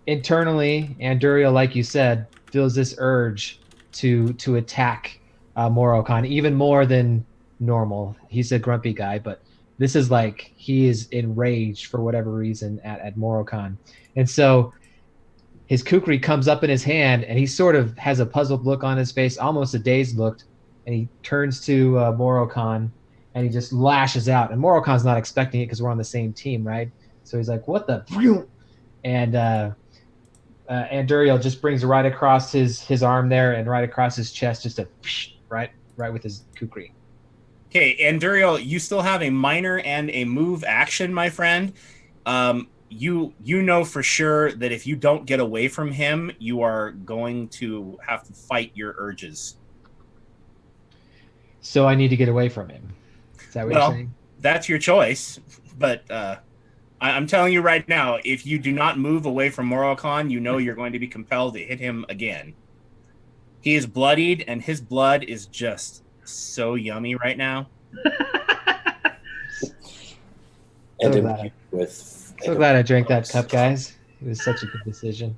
internally, Anduriel, like you said, feels this urge to attack Morokon even more than normal. He's a grumpy guy, but this is like he is enraged for whatever reason at Morokon. And so his kukri comes up in his hand, and he sort of has a puzzled look on his face, almost a dazed look, and he turns to Morokon, and he just lashes out. And Morokon's not expecting it because we're on the same team, right? So he's like, what the? And Anduriel just brings it right across his arm there and right across his chest, just a right with his kukri. Okay, and Duriel, you still have a minor and a move action, my friend. You know for sure that if you don't get away from him, you are going to have to fight your urges. So I need to get away from him. Is that what you're saying? That's your choice. But I'm telling you right now, if you do not move away from Morokhan, you know you're going to be compelled to hit him again. He is bloodied, and his blood is just so yummy right now. And So glad I drank that cup, guys. It was such a good decision.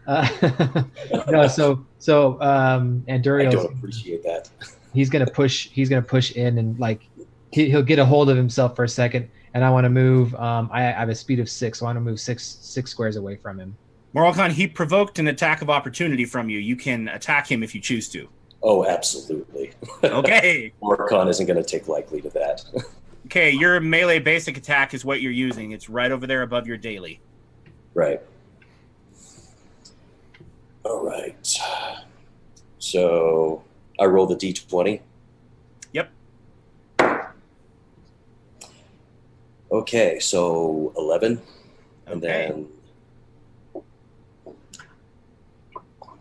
No, so Anduriel, I don't appreciate that. He's gonna push in, and like he'll get a hold of himself for a second. And I want to move. I have a speed of 6, so I want to move six squares away from him. Morokhan, he provoked an attack of opportunity from you. You can attack him if you choose to. Oh, absolutely. Okay. Morokhan isn't going to take likely to that. Okay, your melee basic attack is what you're using. It's right over there above your daily. Right. All right. So I roll the d20. Yep. Okay, so 11. And then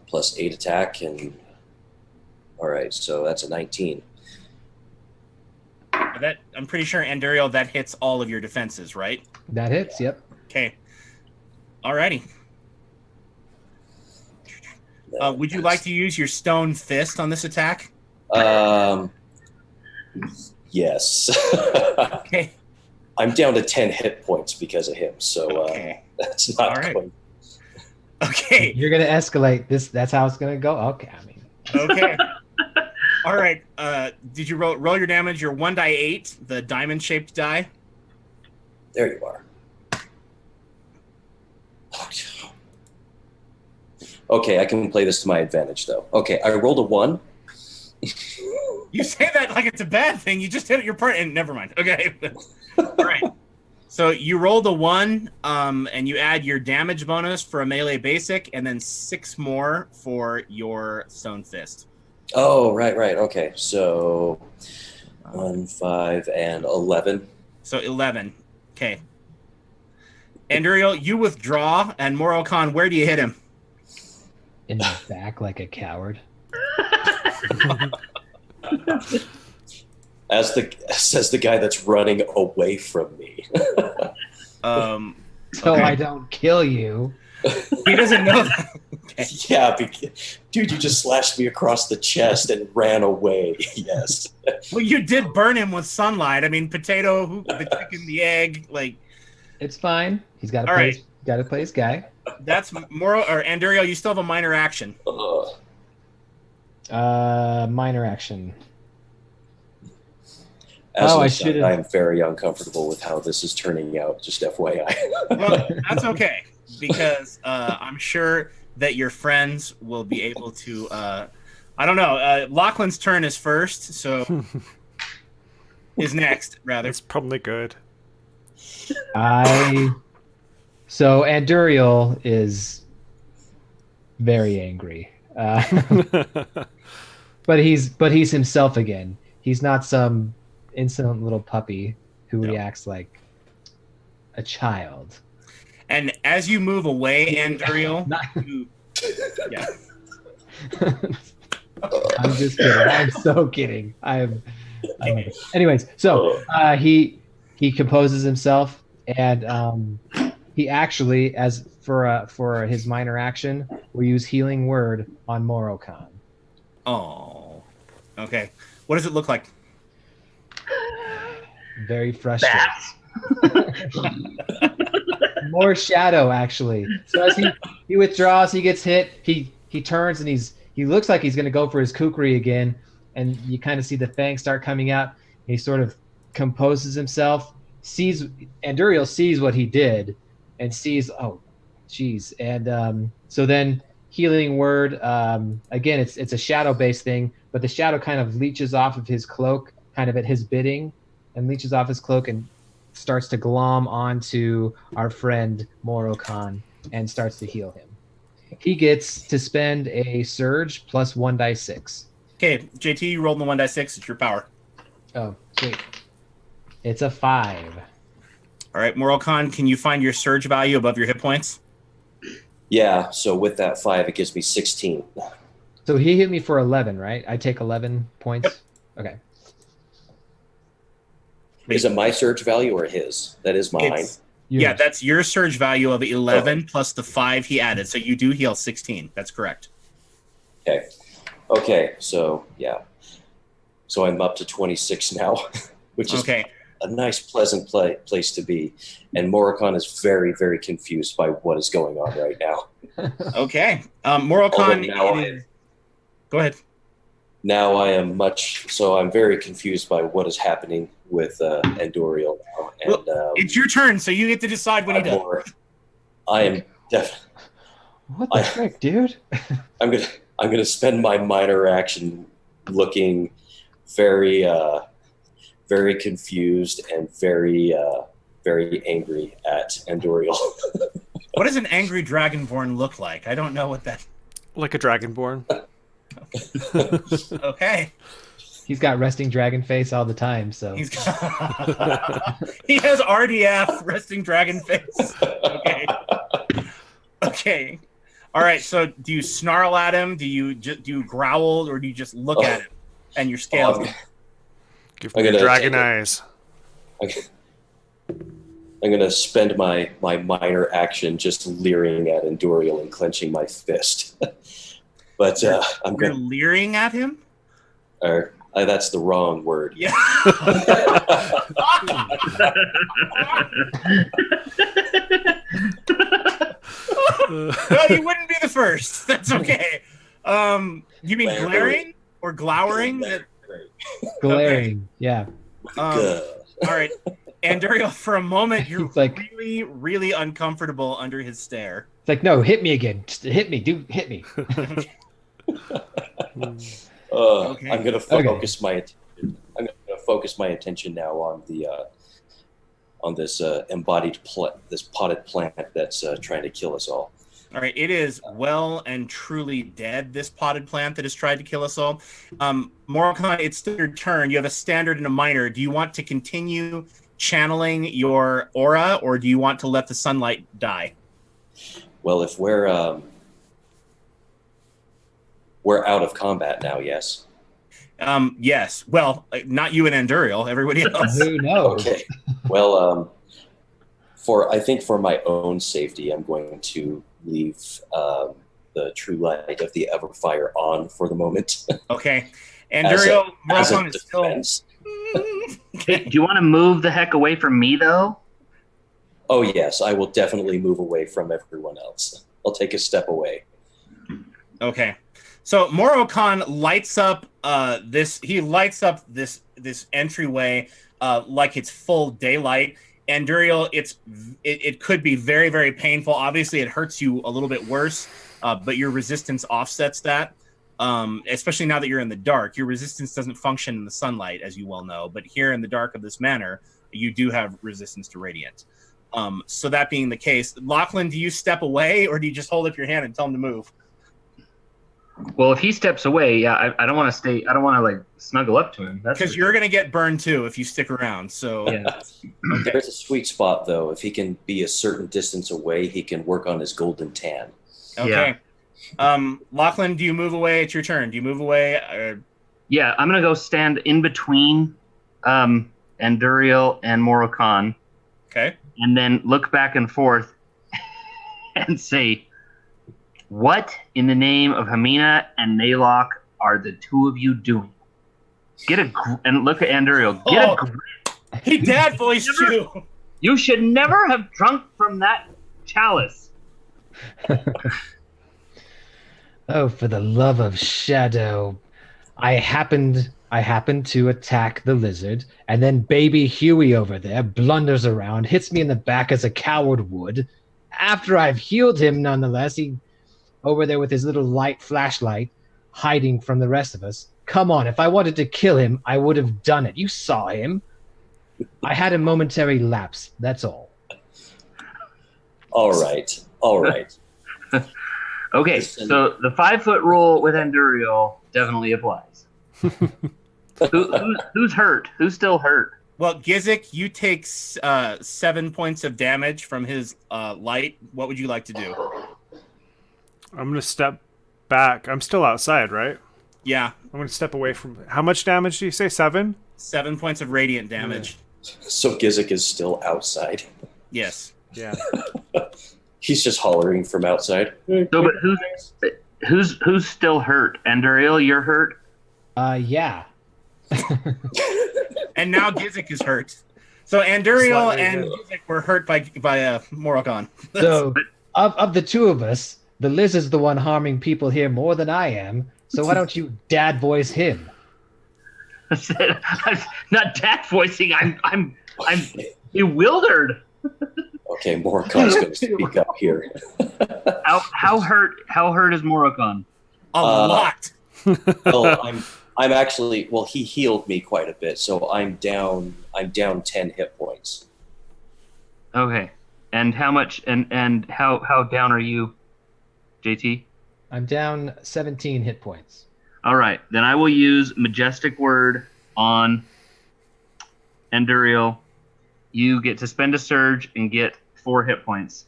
plus 8 attack. And all right, so that's a 19. That I'm pretty sure, Anduriel, that hits all of your defenses, right? That hits, yep. Okay. Alrighty. Would you like to use your stone fist on this attack? Yes. Okay. I'm down to 10 hit points because of him, so Okay. that's not All right. going. Okay. You're gonna escalate this. That's how it's gonna go. Okay, I mean. Okay. All right. Did you roll your damage? Your 1d8, the diamond-shaped die. There you are. Okay, I can play this to my advantage, though. Okay, I rolled a 1. You say that like it's a bad thing. You just hit your part, and never mind. Okay. All right. So you rolled a 1, and you add your damage bonus for a melee basic, and then 6 more for your stone fist. Oh, right. Okay, so 1, 5, and 11. So 11. Okay. Anduriel, you withdraw, and Morokhan, where do you hit him? In the back like a coward. Says the guy that's running away from me. So Okay. I don't kill you. He doesn't know that. Okay. Yeah, dude, you just slashed me across the chest and ran away. Yes. Well, you did burn him with sunlight. I mean, potato, the chicken, the egg, like It's fine. He's got to All play. right. Got to play his guy. that's more. Or Anduriel, you still have a minor action. Minor action. As Oh, an I aside, should've- I'm very uncomfortable with how this is turning out, just FYI. Well, that's okay because I'm sure that your friends will be able to. I don't know. Lachlan's turn is first, so is next rather. That's probably good. So Anduriel is very angry, but he's himself again. He's not some insolent little puppy who reacts like a child. And as you move away, Anduriel, yeah. I'm just kidding. I'm so kidding. Anyways, so he composes himself, and he actually, as for his minor action, will use Healing Word on Morokhan. Oh, okay. What does it look like? Very frustrated. More shadow, actually. So as he withdraws, he gets hit. He turns and he looks like he's going to go for his kukri again, and you kind of see the fangs start coming out. He sort of composes himself. Anduriel sees what he did, and sees, oh, geez. And so then Healing Word, again, it's a shadow-based thing, but the shadow kind of leeches off of his cloak, kind of at his bidding, and leeches off his cloak and starts to glom onto our friend Morokhan and starts to heal him. He gets to spend a surge plus 1d6. Okay, JT, you rolled the 1d6. It's your power. Oh, sweet. It's a 5. All right, Morocon, can you find your surge value above your hit points? Yeah, so with that 5, it gives me 16. So he hit me for 11, right? I take 11 points. Yep. Okay. Is it my surge value or his? That is mine. Yeah, that's your surge value of 11 plus the 5 he added. So you do heal 16. That's correct. Okay, so yeah. So I'm up to 26 now, which is Okay. a nice, pleasant place to be. And Morocon is very, very confused by what is going on right now. Okay. Morocon, Now go ahead. Now I am I'm very confused by what is happening with Andoriel now. And It's your turn, so you get to decide what he does. I am definitely. What the frick, dude? I'm gonna spend my minor action looking very very confused and very very angry at Andoriel. What does an angry dragonborn look like? I don't know what that. Like a dragonborn. Okay. He's got resting dragon face all the time, so. He has RDF, resting dragon face. Okay. Okay. All right. So, do you snarl at him? Do you growl, or do you just look at him and your scales? Give me your dragon eyes. I'm gonna spend my minor action just leering at Andoriel and clenching my fist. But I'm You're going. leering at him. That's the wrong word. Yeah. Well, you wouldn't be the first. That's okay. You mean glaring or glowering? Glaring, yeah. Good. All right. Andoriel, for a moment, you're He's like- really, really uncomfortable under his stare. It's like, no, hit me again. Just hit me, dude. Hit me. Okay. I'm gonna focus my attention. I'm gonna focus my attention now on the on this this potted plant that's trying to kill us all. All right, it is well and truly dead, this potted plant that has tried to kill us all. Morocon, it's still your turn. You have a standard and a minor. Do you want to continue channeling your aura, or do you want to let the sunlight die? Well, if we're out of combat now, yes. Yes. Well, not you and Anduriel, everybody else. Who knows? Okay. Well, I think for my own safety, I'm going to leave the true light of the Everfire on for the moment. Okay. Anduriel, as a Morocon is still. defense. Hey, do you want to move the heck away from me, though? Oh yes, I will definitely move away from everyone else. I'll take a step away. Okay. So Morocon lights up this entryway like it's full daylight. And Duriel, it could be very, very painful. Obviously, it hurts you a little bit worse, but your resistance offsets that. Especially now that you're in the dark, your resistance doesn't function in the sunlight, as you well know. But here in the dark of this manor, you do have resistance to radiant. So that being the case, Lachlan, do you step away, or do you just hold up your hand and tell him to move? Well, if he steps away, yeah, I don't want to stay. I don't want to like snuggle up to him. That's Because you're going to get burned too if you stick around. So Yeah. Okay. There's a sweet spot though. If he can be a certain distance away, he can work on his golden tan. Okay. Lachlan, do you move away? It's your turn. Do you move away? Yeah, I'm gonna go stand in between Anduriel and Morocon, Okay. and then look back and forth and say, "What in the name of Hamina and Naylock are the two of you doing?" And look at Anduriel. Get a grip. He dad voiced you. You should never have drunk from that chalice. Oh, for the love of Shadow. I happened to attack the lizard, and then baby Huey over there blunders around, hits me in the back as a coward would. After I've healed him, nonetheless, he over there with his little light flashlight, hiding from the rest of us. Come on, if I wanted to kill him, I would have done it. You saw him. I had a momentary lapse, that's all. All right. Okay, so the 5-foot rule with Anduriel definitely applies. Who's hurt? Who's still hurt? Well, Gizik, you take 7 points of damage from his light. What would you like to do? I'm going to step back. I'm still outside, right? Yeah. I'm going to step away from... How much damage do you say? 7? 7 points of radiant damage. So Gizik is still outside. Yes. Yeah. He's just hollering from outside. So, but who's still hurt? Anduriel, you're hurt? Yeah. And now Gizik is hurt. So Anduriel Slightly and hit. Gizik were hurt by Morokon. So of the two of us, the lizard's the one harming people here more than I am. So why don't you dad voice him? I'm not dad voicing. I'm bewildered. Okay, Morokon's going to speak up here. How hurt is Morokon? A lot. Well, I'm actually, well, he healed me quite a bit, so I'm down 10 hit points. Okay. And how much and how down are you, JT? I'm down 17 hit points. All right. Then I will use Majestic Word on Anduriel. You get to spend a surge and get 4 hit points.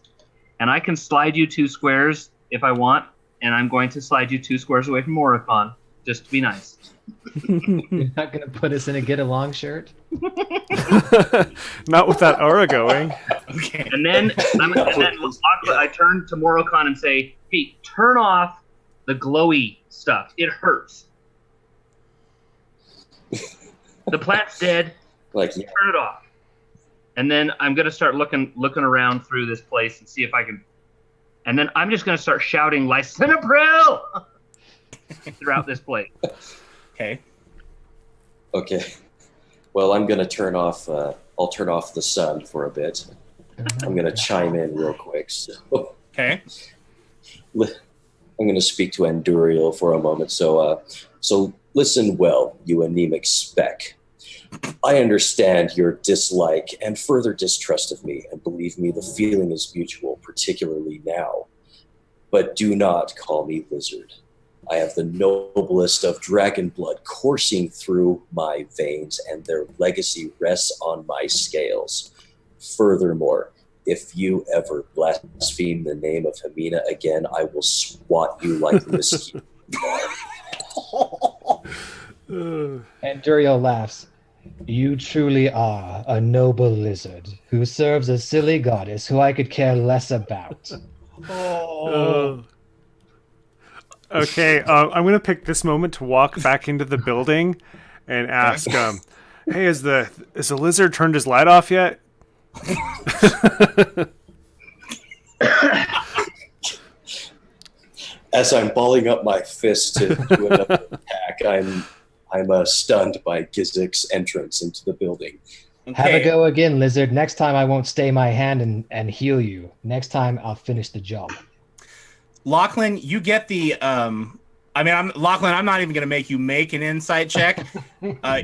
And I can slide you 2 squares if I want, and I'm going to slide you 2 squares away from Morokon, just to be nice. You're not going to put us in a get along shirt? Not with that aura going. Okay. And then I turn to Morokon and say, hey, turn off the glowy stuff. It hurts. The plant's dead. Like, Turn it off. And then I'm going to start looking around through this place and see if I can... And then I'm just going to start shouting, Lycinopril! throughout this place. Okay. okay. Well, I'm going to turn off, I'll turn off the sun for a bit. I'm going to chime in real quick. So Okay. I'm going to speak to Anduriel for a moment. So listen well, you anemic speck. I understand your dislike and further distrust of me, and believe me, the feeling is mutual, particularly now. But do not call me lizard. I have the noblest of dragon blood coursing through my veins, and their legacy rests on my scales. Furthermore, if you ever blaspheme the name of Hamina again, I will swat you like whiskey. And Duriel laughs. You truly are a noble lizard who serves a silly goddess who I could care less about. Okay, I'm going to pick this moment to walk back into the building and ask, hey, is the lizard turned his light off yet? As I'm balling up my fist to do another attack, I'm stunned by Gizik's entrance into the building. Have a Okay. go again, lizard. Next time I won't stay my hand and heal you. Next time I'll finish the job. Lachlan, you get the Lachlan, I'm not even going to make you make an insight check.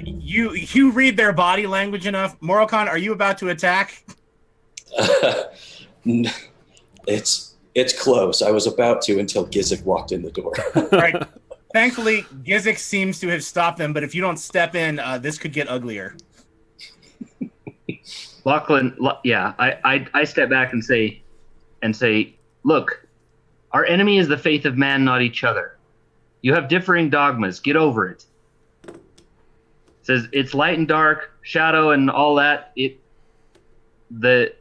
You read their body language enough. Morokon, are you about to attack? It's close. I was about to until Gizik walked in the door. Right. Thankfully, Gizik seems to have stopped them, but if you don't step in, this could get uglier. Lachlan, I step back and say, look, our enemy is the faith of man, not each other. You have differing dogmas. Get over it. Says it's light and dark, shadow and all that. The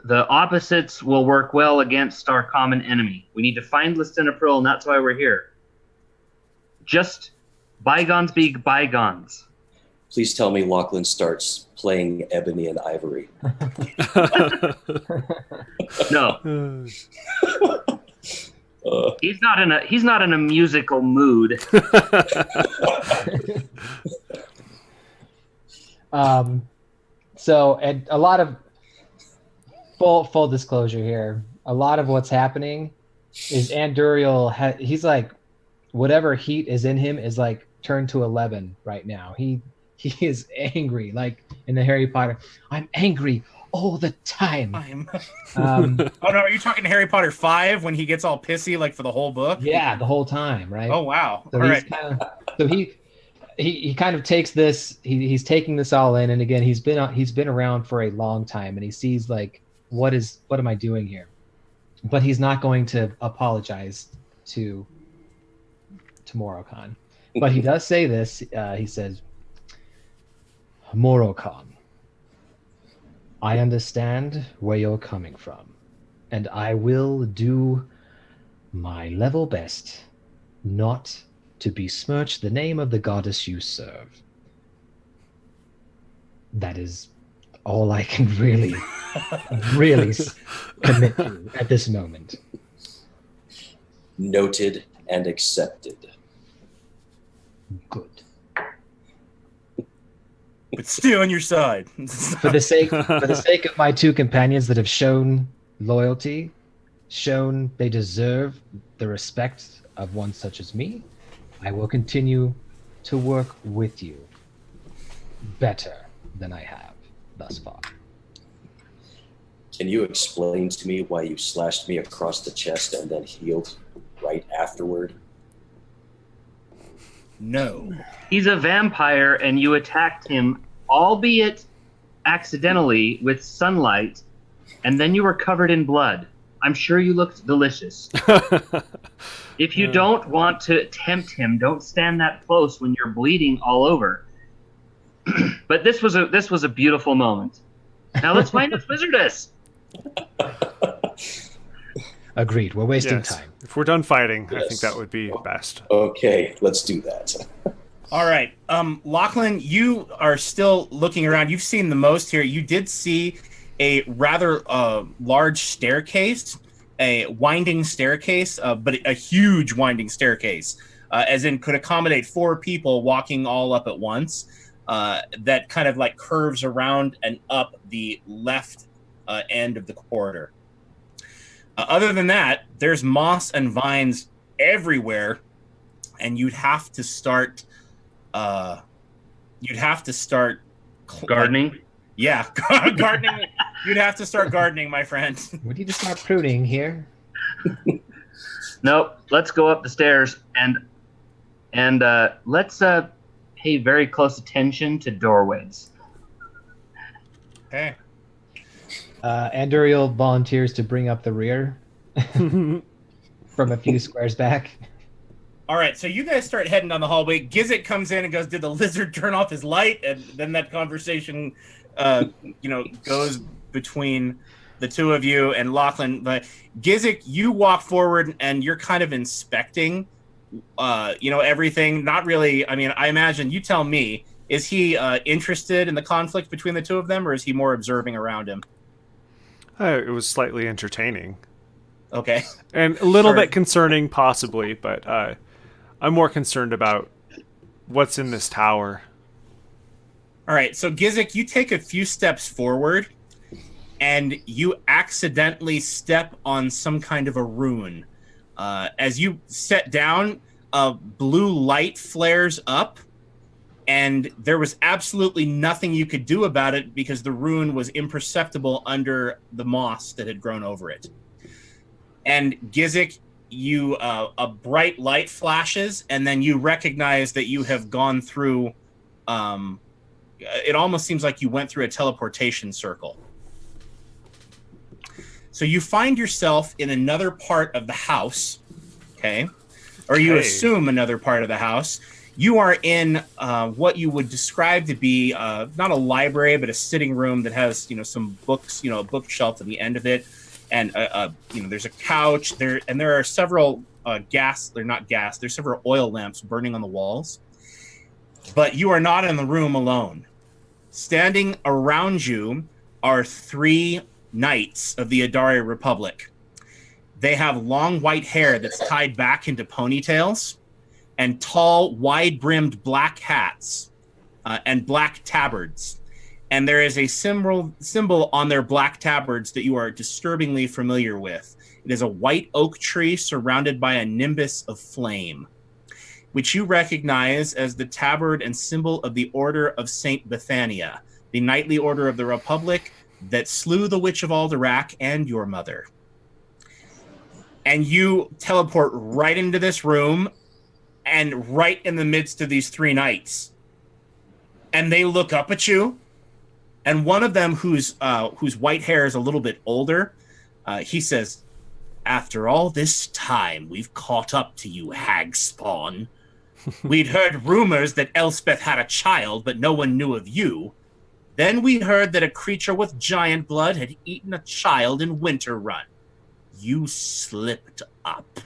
opposites will work well against our common enemy. We need to find Lystenopril, and that's why we're here. Just bygones be bygones. Please tell me Lachlan starts playing Ebony and Ivory. No. He's not in a musical mood. So, and a lot of full disclosure here. A lot of what's happening is Anduriel. He's like, whatever heat is in him is like turned to 11 right now. He is angry, like in the Harry Potter. I'm angry all the time. Oh no, are you talking Harry Potter 5 when he gets all pissy like for the whole book? Yeah, the whole time, right? Oh wow. So All he's right. so he kind of takes this. He's taking this all in, and again, he's been around for a long time, and he sees like what am I doing here? But he's not going to apologize to Moro-Khan. But he does say this. He says, Moro-Khan, I understand where you're coming from, and I will do my level best not to besmirch the name of the goddess you serve. That is all I can really commit to at this moment. Noted and accepted. Good. But stay on your side. For the sake of my two companions that have shown loyalty, shown they deserve the respect of one such as me, I will continue to work with you better than I have thus far. Can you explain to me why you slashed me across the chest and then healed right afterward? No. He's a vampire, and you attacked him, albeit accidentally, with sunlight, and then you were covered in blood. I'm sure you looked delicious. If you don't want to tempt him, don't stand that close when you're bleeding all over. But this was a beautiful moment. Now let's find a Wizardess. Agreed. We're wasting time. If we're done fighting, I Yes. think that would be best. Okay, let's do that. All right. Lachlan, you are still looking around. You've seen the most here. You did see a rather large staircase, a winding staircase, but a huge winding staircase, as in could accommodate 4 people walking all up at once, that kind of like curves around and up the left end of the corridor. Other than that, there's moss and vines everywhere, and you'd have to start Gardening. Yeah, gardening. You'd have to start gardening, my friend. We need to start pruning here. Nope. Let's go up the stairs and let's pay very close attention to doorways. Okay. Anduriel volunteers to bring up the rear from a few squares back. All right, so you guys start heading down the hallway. Gizik comes in and goes, "Did the lizard turn off his light?" And then that conversation, goes between the two of you and Lachlan. But Gizik, you walk forward and you're kind of inspecting, everything. Not really. I mean, I imagine you tell me. Is he interested in the conflict between the two of them, or is he more observing around him? It was slightly entertaining. Okay. And a little bit concerning, possibly, but I'm more concerned about what's in this tower. All right, so Gizik, you take a few steps forward, and you accidentally step on some kind of a rune. As you set down, a blue light flares up, and there was absolutely nothing you could do about it because the rune was imperceptible under the moss that had grown over it. And Gizik, you a bright light flashes, and then you recognize that you have gone through. It almost seems like you went through a teleportation circle. So you find yourself in another part of the house, okay? Or you assume another part of the house. You are in what you would describe to be not a library, but a sitting room that has, some books, a bookshelf at the end of it. And there's a couch there, and there are several there's several oil lamps burning on the walls. But you are not in the room alone. Standing around you are 3 knights of the Adari Republic. They have long white hair that's tied back into ponytails, and tall, wide-brimmed black hats, and black tabards. And there is a symbol on their black tabards that you are disturbingly familiar with. It is a white oak tree surrounded by a nimbus of flame, which you recognize as the tabard and symbol of the Order of Saint Bethania, the knightly order of the Republic that slew the Witch of Alderac and your mother. And you teleport right into this room, and right in the midst of these 3 knights. And they look up at you, and one of them, whose white hair is a little bit older, he says, "After all this time, we've caught up to you, hag spawn. We'd heard rumors that Elspeth had a child, but no one knew of you. Then we heard that a creature with giant blood had eaten a child in Winter Run. You slipped up."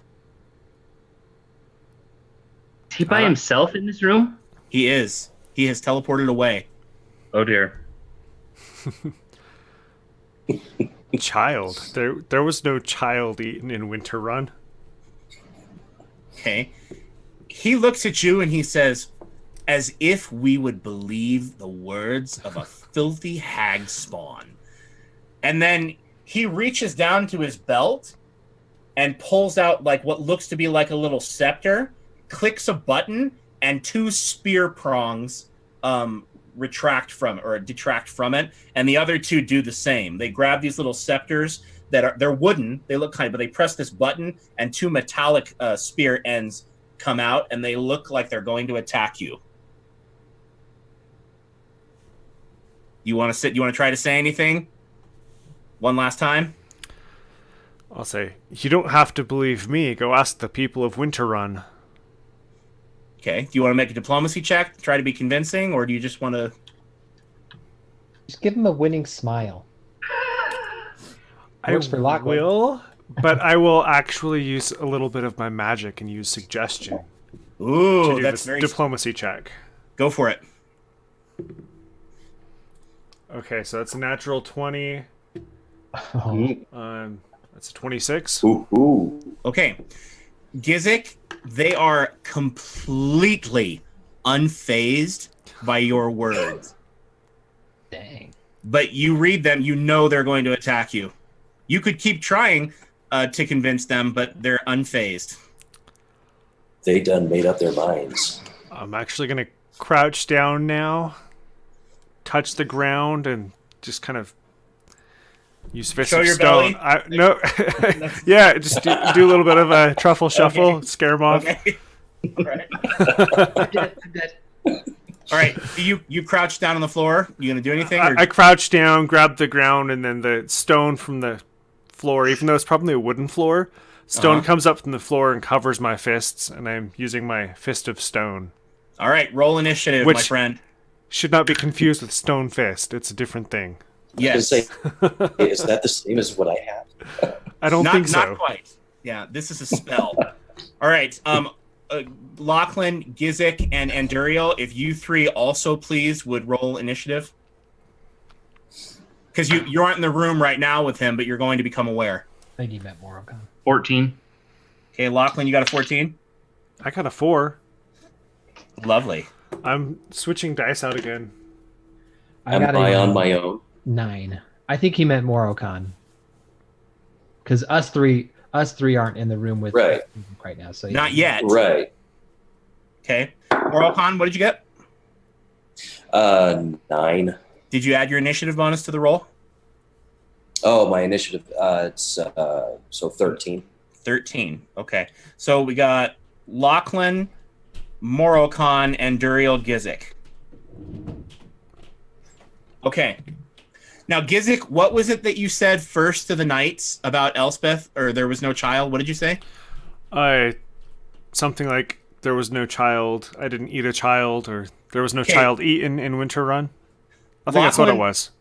Is he by himself in this room? He is. He has teleported away. Oh dear. Child. There was no child eaten in Winter Run. Okay. He looks at you and he says, "As if we would believe the words of a filthy hag spawn." And then he reaches down to his belt and pulls out like what looks to be like a little scepter, clicks a button, and 2 spear prongs detract from it, and the other 2 do the same. They grab these little scepters they're wooden, they look but they press this button and 2 metallic spear ends come out, and they look like they're going to attack you. You want to try to say anything one last time? I'll say, you don't have to believe me. Go ask the people of Winter Run. Okay. Do you want to make a diplomacy check to try to be convincing, or do you just want to... Just give him a winning smile. Works for Lachlan. Will, but I will actually use a little bit of my magic and use suggestion. Ooh, to do that's this very... diplomacy check. Go for it. Okay, so that's a natural 20. Oh. That's a 26. Ooh. Okay. Gizik, they are completely unfazed by your words. Dang. But you read them, you know they're going to attack you. You could keep trying to convince them, but they're unfazed. They done made up their minds. I'm actually going to crouch down now, touch the ground, and just kind of use Fist Show of your Stone. belly? No, yeah, just do a little bit of a truffle shuffle, Okay. scare them off. Okay. All right. I'm dead. All right. You crouch down on the floor. You gonna do anything? Or... I crouch down, grab the ground, and then the stone from the floor, even though it's probably a wooden floor, stone comes up from the floor and covers my fists, and I'm using my Fist of Stone. All right. Roll initiative, my friend. Should not be confused with Stone Fist. It's a different thing. Yes. Is that the same as what I have? I don't think so. Not quite. Yeah, this is a spell. All right. Lachlan, Gizik, and Anduriel, if you 3 also please would roll initiative. Because you aren't in the room right now with him, but you're going to become aware. I think he meant Morocco. 14. Okay, Lachlan, you got a 14? I got a 4. Lovely. I'm switching dice out again. Am I on my own? 9. I think he meant Moroccan. Because us three aren't in the room with Right now. So yeah. Not yet. Right. Okay. Moroccan, what did you get? 9. Did you add your initiative bonus to the roll? Oh, my initiative. It's so 13. 13. Okay. So we got Lachlan, Moroccan, and Duriel Gizik. Okay. Now, Gizik, what was it that you said first to the knights about Elspeth, or there was no child? What did you say? Something like there was no child. I didn't eat a child, or there was no child eaten in Winter Run. I think that's what it was.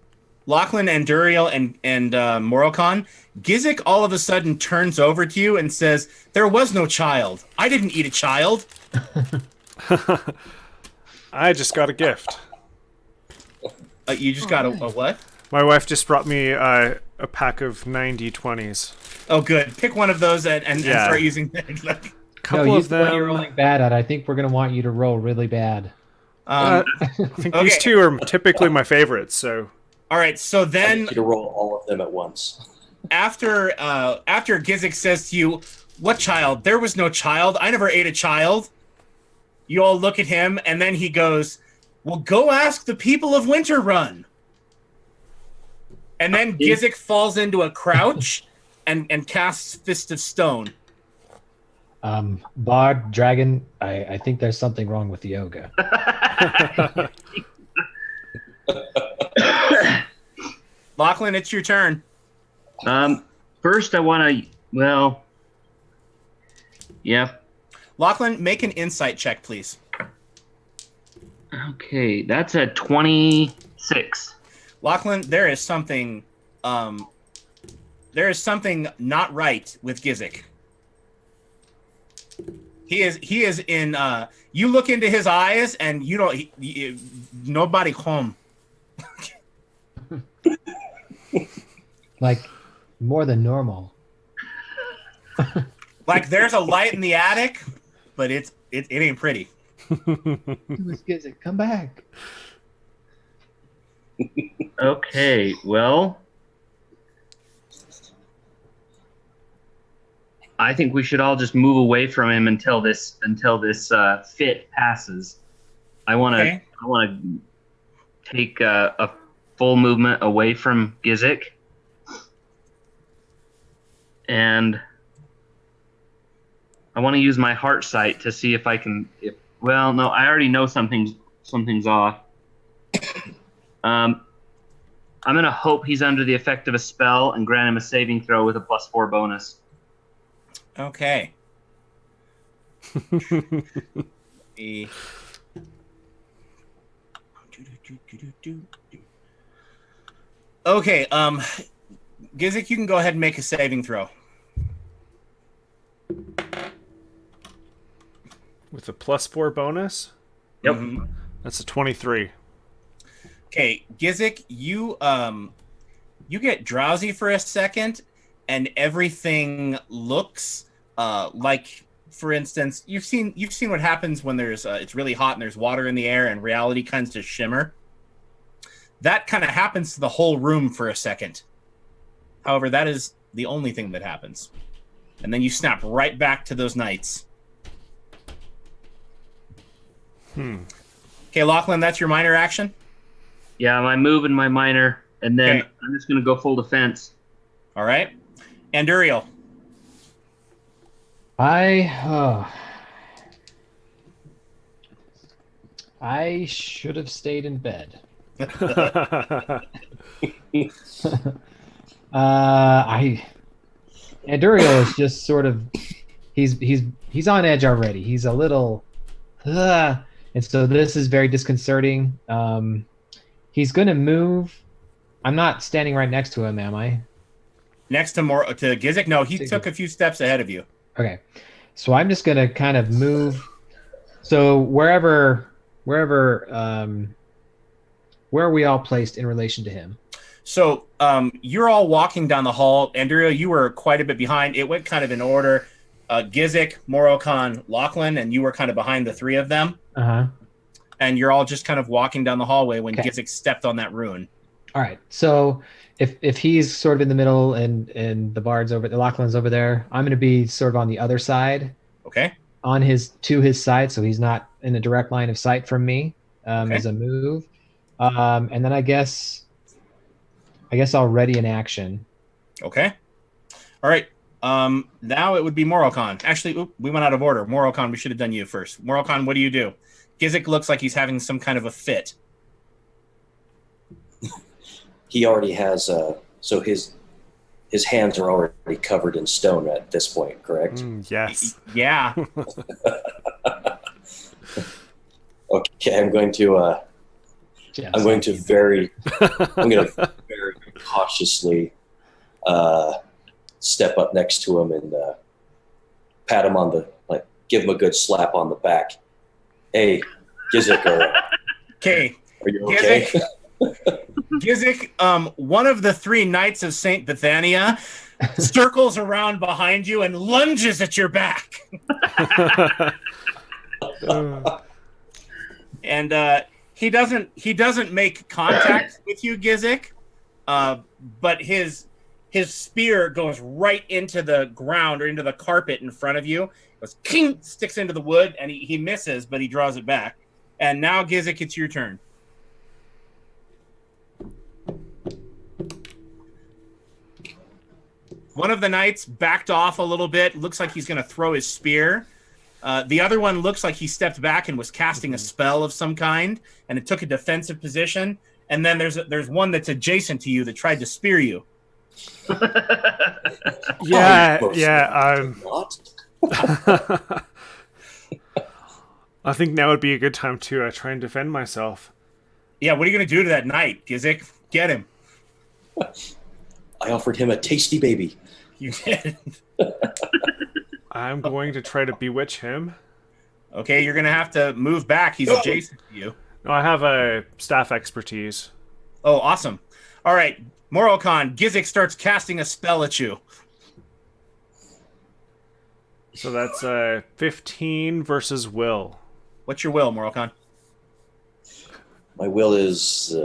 Lachlan and Duriel and Moroccan, Gizik all of a sudden turns over to you and says, "There was no child. I didn't eat a child." I just got a gift. You just got a what? My wife just brought me a pack of 90 20s. Oh, good. Pick one of those and start using that. Couple of What you're them. rolling bad at. I think we're going to want you to roll really bad. I think these 2 are typically my favorites. So All right. So I then, need you to roll all of them at once. after Gizik says to you, "What child? There was no child. I never ate a child." You all look at him, and then he goes, "Well, go ask the people of Winter Run." And then Gizik falls into a crouch and casts Fist of Stone. Bard, Dragon, I think there's something wrong with the yoga. Lachlan, it's your turn. First, I want to. Well, yeah. Lachlan, make an insight check, please. Okay, that's a 26. Lachlan, there is something not right with Gizik. He is in you look into his eyes and you don't nobody home. Like more than normal. Like there's a light in the attic, but it ain't pretty. Come back. Okay, well, I think we should all just move away from him until this fit passes. I want to take a full movement away from Gizik, and I want to use my heart sight to see if I can. Well, no, I already know something's off. I'm going to hope he's under the effect of a spell and grant him a saving throw with a +4 bonus. Okay. Okay, Gizik, you can go ahead and make a saving throw. With a +4 bonus? Yep. Mm-hmm. That's a 23. Okay, Gizik, you get drowsy for a second, and everything looks like, for instance, you've seen what happens when there's it's really hot and there's water in the air and reality kinds of shimmer. That kind of happens to the whole room for a second. However, that is the only thing that happens, and then you snap right back to those nights. Okay, Lachlan, that's your minor action. Yeah, my move and my minor, and then Okay. I'm just going to go full defense. All right, and Uriel. I should have stayed in bed. And Duriel is just sort of he's on edge already. He's a little and so this is very disconcerting. He's gonna move. I'm not standing right next to him, am I? Next to Gizik? No, he took a few steps ahead of you. Okay. So I'm just gonna kind of move. So where are we all placed in relation to him? So you're all walking down the hall. Andrea, you were quite a bit behind. It went kind of in order. Gizik, Morokhan, Lachlan, and you were kind of behind the three of them. Uh-huh. And you're all just kind of walking down the hallway when Okay. Gizik stepped on that rune. All right. So if he's sort of in the middle and the Lachlan's over there, I'm going to be sort of on the other side, Okay? to his side, so he's not in a direct line of sight from me as a move. And then I guess I'll ready an action. Okay. All right. Now it would be Morokhan. Actually, we went out of order. Morokhan, we should have done you first. Morokhan, what do you do? Gizik looks like he's having some kind of a fit. He already has so his hands are already covered in stone at this point, correct? Yes. Yeah. Okay, I'm going to very cautiously step up next to him and pat him on give him a good slap on the back. Hey, Gizik, Okay. are you okay? Gizik, one of the three knights of Saint Bethania circles around behind you and lunges at your back. And he doesn't make contact with you, Gizik, but his spear goes right into the ground or into the carpet in front of you. It goes king, sticks into the wood, and he misses, but he draws it back. And now, Gizik, it's your turn. One of the knights backed off a little bit. Looks like he's going to throw his spear. The other one looks like he stepped back and was casting a spell of some kind, and it took a defensive position. And then there's one that's adjacent to you that tried to spear you. Yeah. What? I think now would be a good time to try and defend myself. Yeah, what are you going to do to that knight, Gizik? Get him. I offered him a tasty baby. You did. I'm going to try to bewitch him. Okay, you're going to have to move back. He's adjacent to you. No, I have a staff expertise. Oh, awesome. All right, Morokhan, Gizik starts casting a spell at you. So that's 15 versus will. What's your will, Morokhan? My will is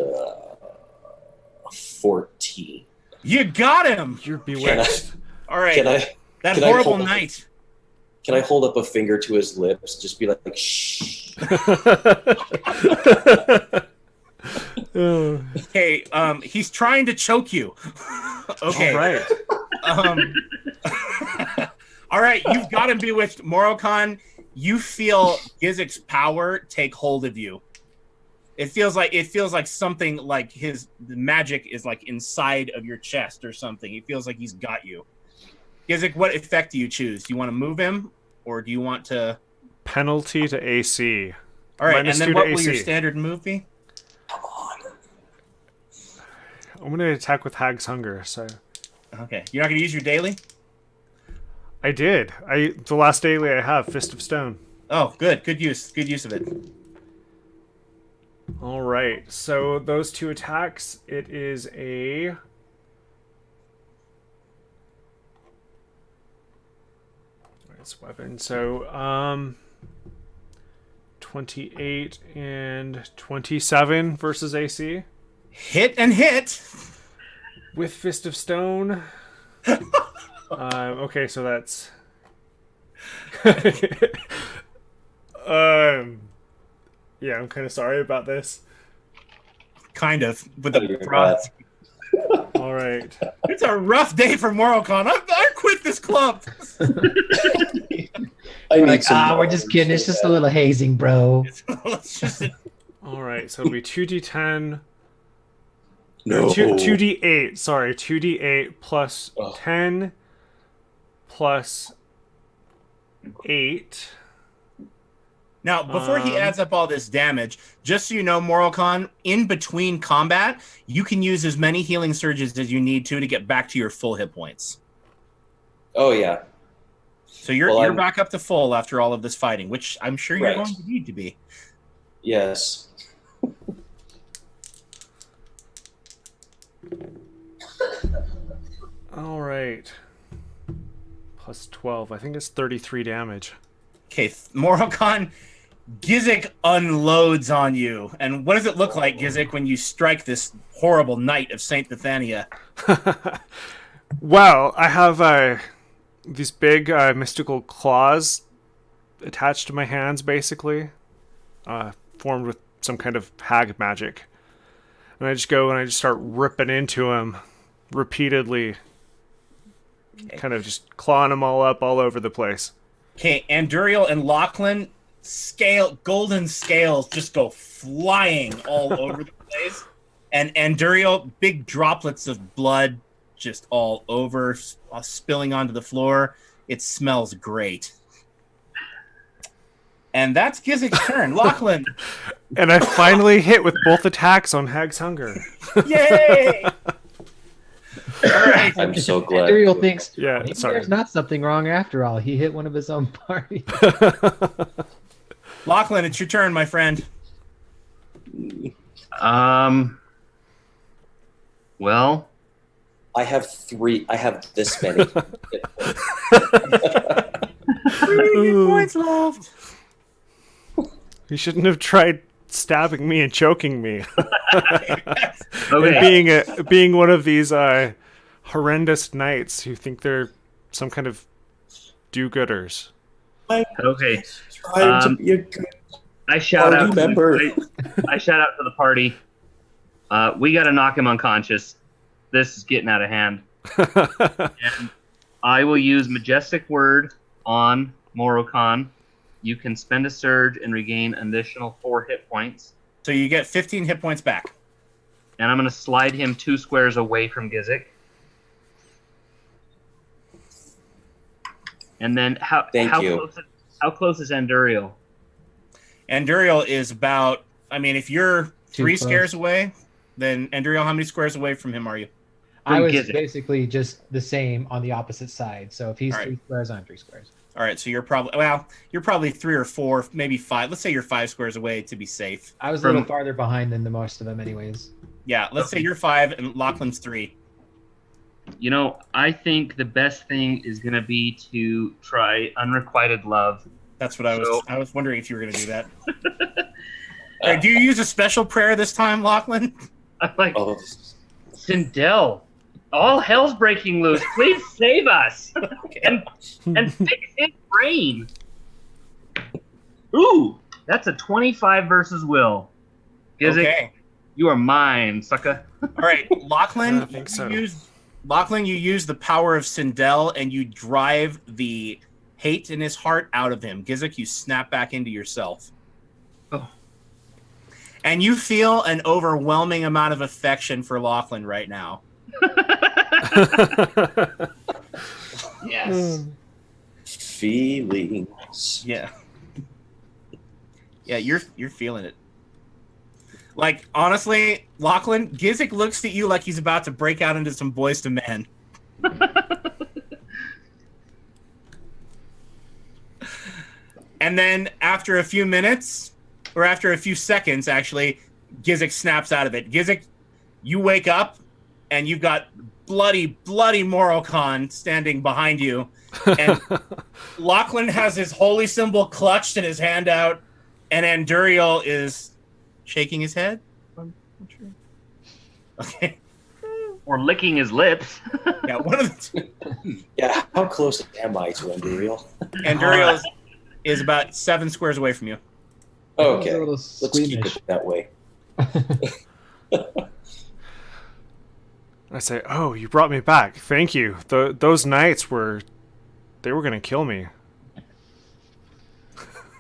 14. You got him! You're bewitched. All right, Can I? that can I horrible hold- knight. Can I hold up a finger to his lips? Just be like shh. Okay, he's trying to choke you. Okay. All right. All right, you've got him bewitched. Morokhan, you feel Gizik's power take hold of you. It feels like something like the magic is like inside of your chest or something. It feels like he's got you. Gizik, what effect do you choose? Do you want to move him, or do you want to... Penalty to AC. All right, Minus and then 2 to what will your AC. standard move be? Come on. I'm going to attack with Hag's Hunger. So Okay, you're not going to use your daily? I did. The last daily I have, Fist of Stone. Oh, good use of it. All right. So those two attacks, it is a... It's weapon. So 28 and 27 versus AC. Hit and hit. With Fist of Stone. Okay, so that's... Yeah, I'm kind of sorry about this. Kind of, with Oh, the you're bronze. All right. It's a rough day for Morokhan. I quit this club. I need Like, some we're just kidding. It's so just a bad. little hazing, bro. Let's just... All right, so it'll be 2d10... No. 2d8, sorry, 2d8 plus Oh. 10 plus 8. Now, before he adds up all this damage, just so you know, Morokhan, in between combat, you can use as many healing surges as you need to get back to your full hit points. Oh yeah. So you're Well, I'm- back up to full after all of this fighting, which I'm sure you're Right. going to need to be. Yes. All right. Plus 12. I think it's 33 damage. Okay, Morokhan, Gizik unloads on you. And what does it look like, Gizik, when you strike this horrible knight of Saint Bethania? Well, I have these big mystical claws attached to my hands, basically, formed with some kind of hag magic. And I just go and I just start ripping into him repeatedly, kind of just clawing them all up all over the place. Okay, Anduriel and Lachlan, golden scales just go flying all over the place. And Anduriel, big droplets of blood just all over, spilling onto the floor. It smells great. And that's Gizik's turn. Lachlan, And I finally hit with both attacks on Hag's Hunger. yay! All right. I'm so glad. Ariel thinks, Yeah, maybe sorry. there's not something wrong after all. He hit one of his own party. Lachlan, it's your turn, my friend. Well, I have 3. I have this many. Ooh. Points left. You shouldn't have tried stabbing me and choking me. okay. And being one of these horrendous knights who think they're some kind of do-gooders. Okay. Trying to be a good I shout party out. member. I shout out to the party. We got to knock him unconscious. This is getting out of hand. And I will use Majestic Word on Morocon. You can spend a surge and regain an additional 4 hit points. So you get 15 hit points back. And I'm going to slide him 2 squares away from Gizik. And then how close is Anduriel? Anduriel is about, I mean, if you're 3 close. squares away, then Anduriel, how many squares away from him are you? I was Gizik. basically just the same on the opposite side. So if he's All right. 3 squares, I'm 3 squares. All right, so you're probably 3 or 4, maybe 5. Let's say you're 5 squares away to be safe. I was a little farther behind than the most of them anyways. Yeah, let's say you're 5 and Lachlan's 3. You know, I think the best thing is going to be to try Unrequited Love. That's what I was wondering if you were going to do that. All right, do you use a special prayer this time, Lachlan? I'm like, Oh, Sindel, all hell's breaking loose. Please save us Okay. and fix his brain. Ooh, that's a 25 versus Will. Gizik, Okay. you are mine, sucker. All right, Lachlan, I think so. You use the power of Sindel and you drive the hate in his heart out of him. Gizik, you snap back into yourself. Oh. And you feel an overwhelming amount of affection for Lachlan right now. Yes. feelings. Yeah. Yeah, you're feeling it. Like, honestly, Lachlan, Gizik looks at you like he's about to break out into some Boys to Men. And then after a few minutes, or after a few seconds, actually, Gizik snaps out of it. Gizik, you wake up, and you've got bloody Morocon standing behind you. And Lachlan has his holy symbol clutched and his hand out, and Anduriel is shaking his head. I'm not sure. Okay. Or licking his lips. Yeah, one of the two. Yeah, how close am I to Anduriel? Anduriel is about 7 squares away from you. Okay, A little let's keep squeamish. it that way. I say, "Oh, you brought me back. Thank you. Those knights were going to kill me."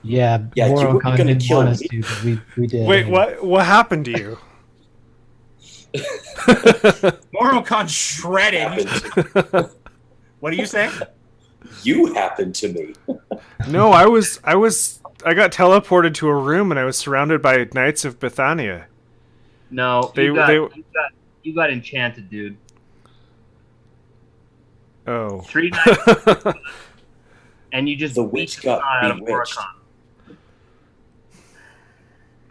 Yeah, Yeah, you weren't Morocon gonna didn't kill want us me. to, but we did. Wait, what happened to you? Morocon shredded. Happened to- What do you say? you happened to me. No, I got teleported to a room and I was surrounded by knights of Bethania. No, They- you got enchanted, dude. Oh. 3 knights, and you just The beat witch the got snot out of bewitched. Morocon.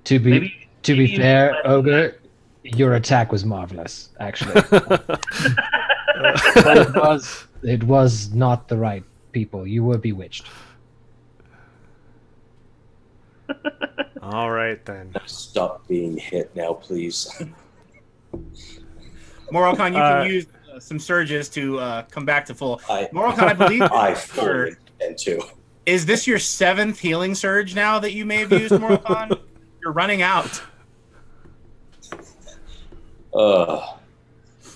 To be Maybe you fair, should let- Ogre, your attack was marvelous, actually. But it was not the right people. You were bewitched. All right then. Stop being hit now, please. Morocon, you can use some surges to come back to full. I Morocon, I believe. I fully intend to. Is this your 7th healing surge now that you may have used, Morocon? You're running out.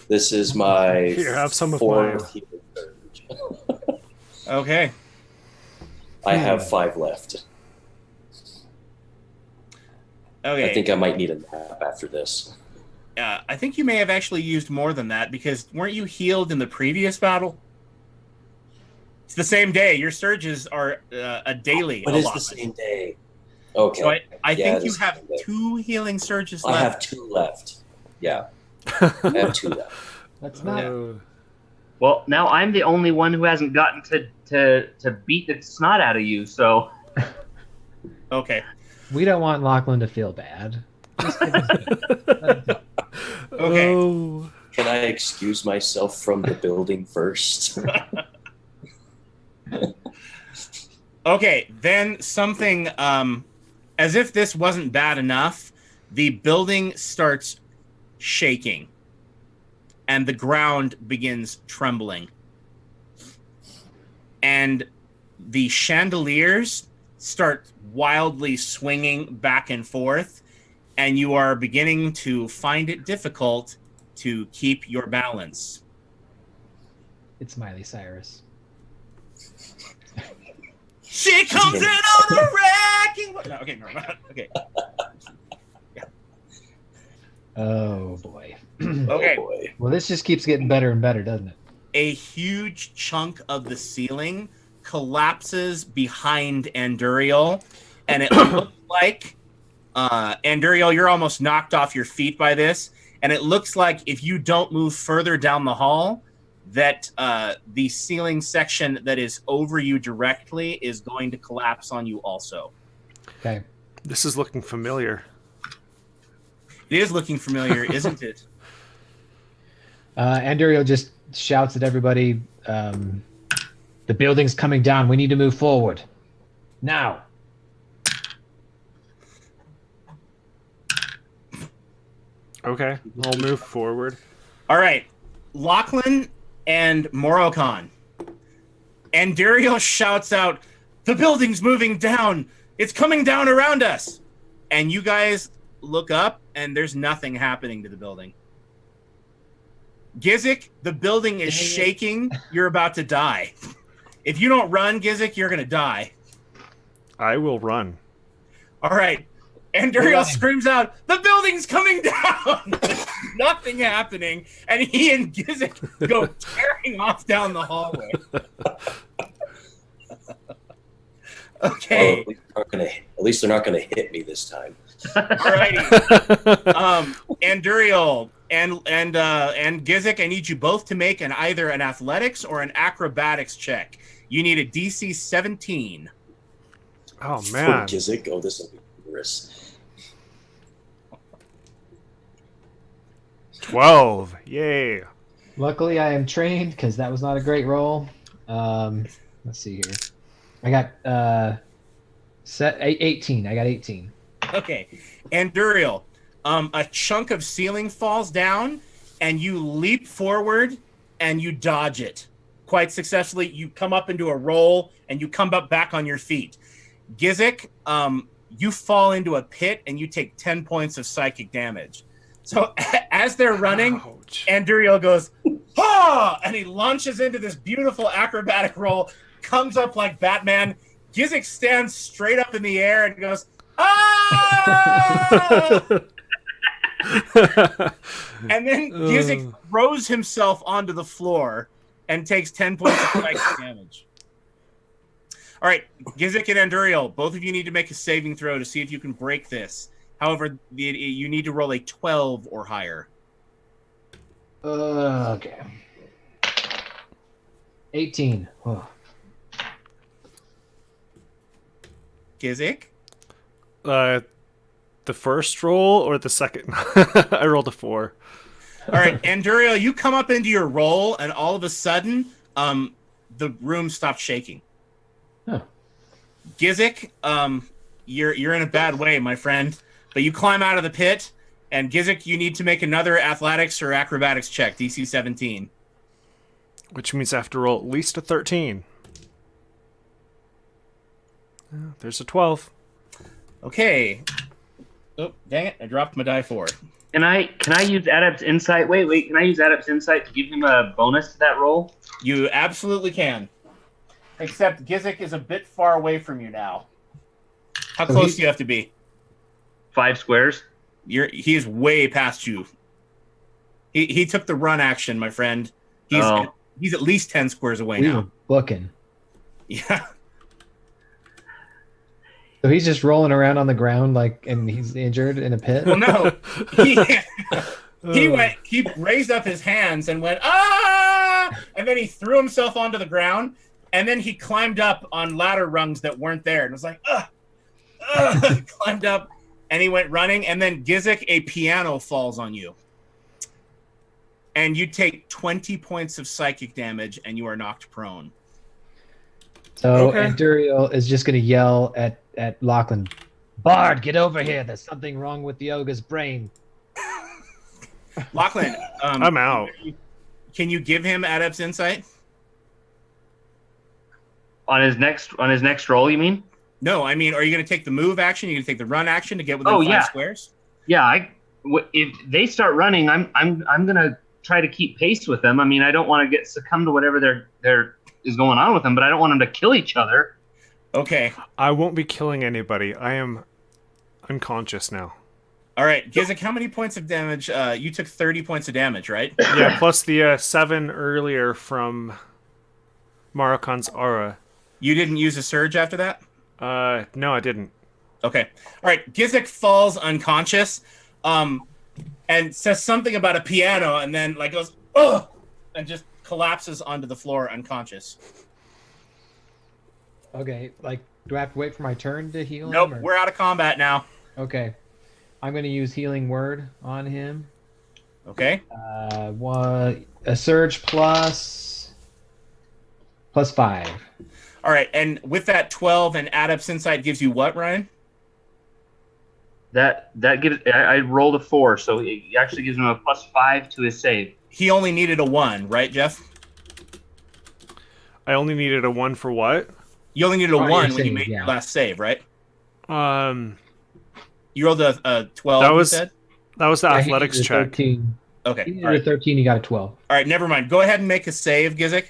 This is my Here, have some of 4th healing surge. Okay. I have 5 left. Okay. I think I might need a nap after this. I think you may have actually used more than that because weren't you healed in the previous battle? It's the same day. Your surges are a daily. But it's the allotment. same day. Okay. So I Yeah, think it you is the have same day. 2 healing surges I left. have 2 left. Yeah, I have 2 left. That's not. Oh. Well, now I'm the only one who hasn't gotten to beat the snot out of you. So Okay. We don't want Lachlan to feel bad. Just give us- Okay. Oh. Can I excuse myself from the building first? Okay, then something, as if this wasn't bad enough, the building starts shaking and the ground begins trembling. And the chandeliers start wildly swinging back and forth, and you are beginning to find it difficult to keep your balance. It's Miley Cyrus. She comes in on the wrecking. No, okay, no, okay. Oh boy. Okay. Oh, boy. Well, this just keeps getting better and better, doesn't it? A huge chunk of the ceiling collapses behind Anduriel, and it looks like Anduriel, you're almost knocked off your feet by this, and it looks like if you don't move further down the hall, that the ceiling section that is over you directly is going to collapse on you also. Okay. This is looking familiar. It is looking familiar, isn't it? Anduriel just shouts at everybody, the building's coming down. We need to move forward. Now. Okay, I'll move forward. All right. Lachlan and Morocon. Anduriel shouts out, the building's moving down. It's coming down around us. And you guys look up, and there's nothing happening to the building. Gizik, the building is shaking. You're about to die. If you don't run, Gizik, you're going to die. I will run. All right. Anduriel screams out, the building's coming down. Nothing happening. And he and Gizik go tearing off down the hallway. Okay. Well, at least they're not gonna hit me this time. Alrighty. Anduriel and Gizik, I need you both to make either an athletics or an acrobatics check. You need a DC 17. Oh, For man. Gizik, oh, this will be rigorous. 12. Yay. Luckily, I am trained because that was not a great roll. Let's see here. I got 18. I got 18. Okay. Anduriel, a chunk of ceiling falls down, and you leap forward, and you dodge it. Quite successfully, you come up into a roll, and you come up back on your feet. Gizik, you fall into a pit, and you take 10 points of psychic damage. So as they're running, Ouch. Anduriel goes, "Ha!" and he launches into this beautiful acrobatic roll, comes up like Batman. Gizik stands straight up in the air and goes, "Ah!" And then Gizik throws himself onto the floor and takes 10 points of psychic damage. All right, Gizik and Anduriel, both of you need to make a saving throw to see if you can break this. However, you need to roll a 12 or higher. Okay. 18. Oh. Gizik? The first roll or the second? I rolled a 4. All right, Anduriel, you come up into your roll, and all of a sudden, the room stops shaking. Huh. Gizik, you're in a bad way, my friend. But you climb out of the pit, and Gizik, you need to make another athletics or acrobatics check, DC 17. Which means I have to roll at least a 13. There's a 12. Okay. Oh, dang it. I dropped my die 4. Can I use Adept's Insight? Wait. Can I use Adept's Insight to give him a bonus to that roll? You absolutely can. Except Gizik is a bit far away from you now. How close do you have to be? 5 squares. He is way past you. He took the run action, my friend. He's at least 10 squares away We now. were booking. Yeah. So he's just rolling around on the ground and he's injured in a pit? Well, no. He raised up his hands and went, "Ah!" And then he threw himself onto the ground, and then he climbed up on ladder rungs that weren't there. And was like, climbed up, and he went running, and then Gizik, a piano falls on you. And you take 20 points of psychic damage, and you are knocked prone. So Okay. Anduriel is just going to yell at Lachlan, "Bard, get over here. There's something wrong with the ogre's brain." Lachlan, I'm out. Can you give him Adept's Insight? On his next roll, you mean? No, I mean, are you going to take the move action? Are you going to take the run action to get within 5 squares? Yeah. If they start running, I'm gonna try to keep pace with them. I mean, I don't want to succumb to whatever there is going on with them, but I don't want them to kill each other. Okay. I won't be killing anybody. I am unconscious now. All right, Gizik, how many points of damage? You took 30 points of damage, right? Yeah, plus the 7 earlier from Marukan's aura. You didn't use a surge after that? No, I didn't. Okay. All right, Gizik falls unconscious and says something about a piano and then like goes, ugh, and just collapses onto the floor unconscious. Okay, like, do I have to wait for my turn to heal Nope, him? we're out of combat now. Okay. I'm going to use Healing Word on him. Okay. A surge plus 5. All right, and with that 12 and Adept's Insight gives you what, Ryan? That gives. I rolled a 4, so it actually gives him a +5 to his save. He only needed a 1, right, Jeff? I only needed a 1 for what? You only needed a 1 when save, you made your last save, right? You rolled a 12, that was you said? That was the athletics he needed a check. 13. Okay. He needed All right. a 13, he got a 12. All right, never mind. Go ahead and make a save, Gizik.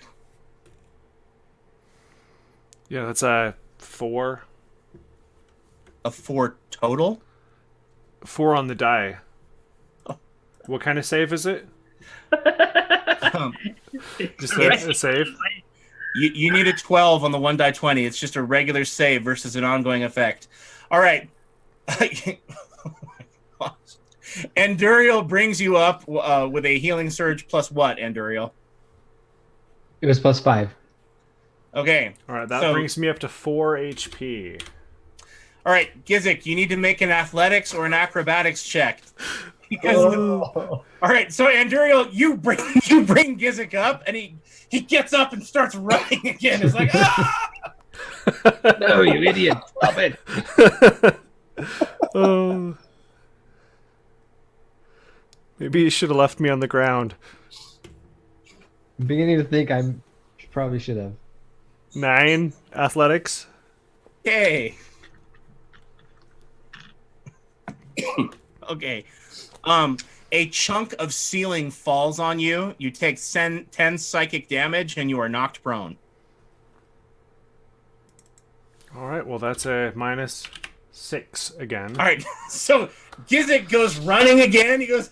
Yeah, that's a 4. A 4 total? 4 on the die. What kind of save is it? Um, Just a save? you need a 12 on the 1 die 20. It's just a regular save versus an ongoing effect. All right. Anduriel brings you up with a healing surge plus what, Anduriel? It was +5. Okay. All right, that brings me up to 4 HP. All right, Gizik, you need to make an athletics or an acrobatics check. Because all right, so Anduriel, you bring Gizik up, and he gets up and starts running again. It's like, ah! No, you idiot! Stop it! Oh. Maybe you should have left me on the ground. I'm beginning to think I probably should have. 9 athletics. Okay. Okay. A chunk of ceiling falls on you. You take 10 psychic damage, and you are knocked prone. All right, well, that's a -6 again. All right, so Gizik goes running again. He goes,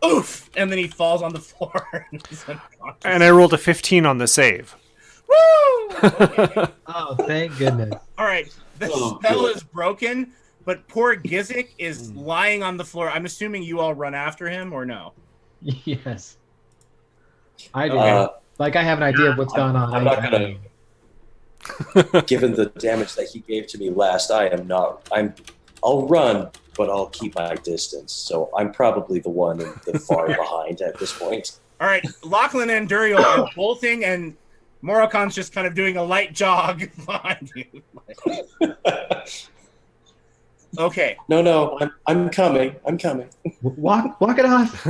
oof, and then he falls on the floor. And he's unconscious. And I rolled a 15 on the save. Woo! Okay. Oh, thank goodness. All right, the spell is broken, but poor Gizik is lying on the floor. I'm assuming you all run after him, or no? Yes. I do. Like, I have an idea of what's going on. I'm not gonna. Given the damage that he gave to me last, I'll run, but I'll keep my distance. So I'm probably the one in the far behind at this point. All right, Lachlan and Duriel are bolting, and Morokon's just kind of doing a light jog behind you. Okay. No, I'm coming. I'm coming. Walk it off.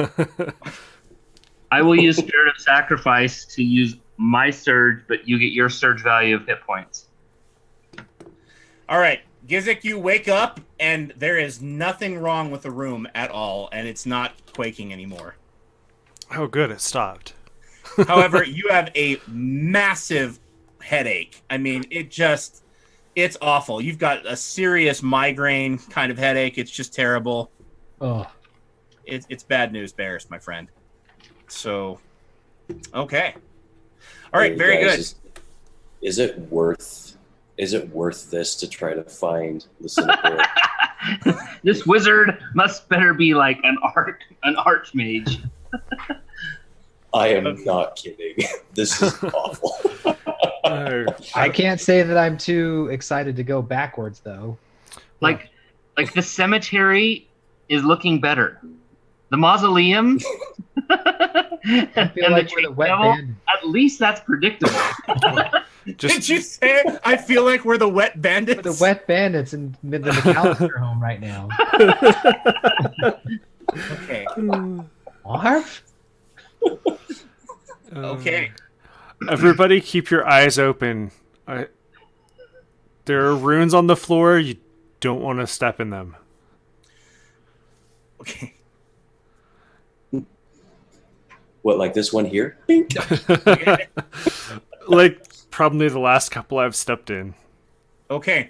I will use Spirit of Sacrifice to use my surge, but you get your surge value of hit points. All right, Gizik, you wake up, and there is nothing wrong with the room at all, and it's not quaking anymore. Oh, good, it stopped. However, you have a massive headache. I mean, it's awful. You've got a serious migraine kind of headache. It's just terrible. Oh. It's bad news bears, my friend. So, okay. All right, Hey, very guys, good. Is it worth this to try to find the Cinnabon? This wizard must better be like an archmage. I am not kidding. This is awful. Oh. I can't say that I'm too excited to go backwards, though. Like the cemetery is looking better. The mausoleum I feel like we're the wet bandits. at least that's predictable. Did you say I feel like we're the wet bandits? We're the wet bandits in the McAllister home right now. Okay. Marv? Okay. Everybody keep your eyes open. There are runes on the floor. You don't want to step in them. Okay. What, like this one here? Bink. Like probably the last couple I've stepped in. Okay.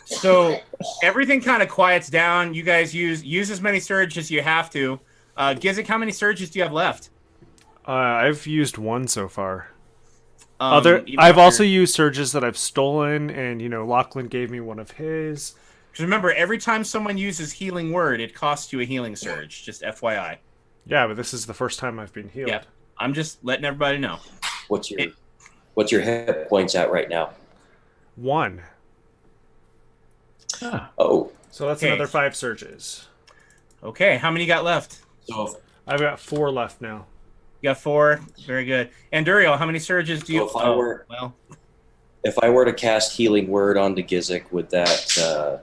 So everything kind of quiets down. You guys use as many surges as you have to. Gizik, how many surges do you have left? I've used one so far. Even I've after- also used surges that I've stolen, and Lachlan gave me one of his. Because remember, every time someone uses healing word, it costs you a healing surge. Just FYI. Yeah, but this is the first time I've been healed. Yeah. I'm just letting everybody know. What's your hit points at right now? 1. Oh, So that's Okay. another 5 surges. Okay, how many you got left? so I've got 4 left now. You got 4. Very good. And Duriel, how many surges do you? So if I were- well, if I were to cast healing word onto Gizik, would that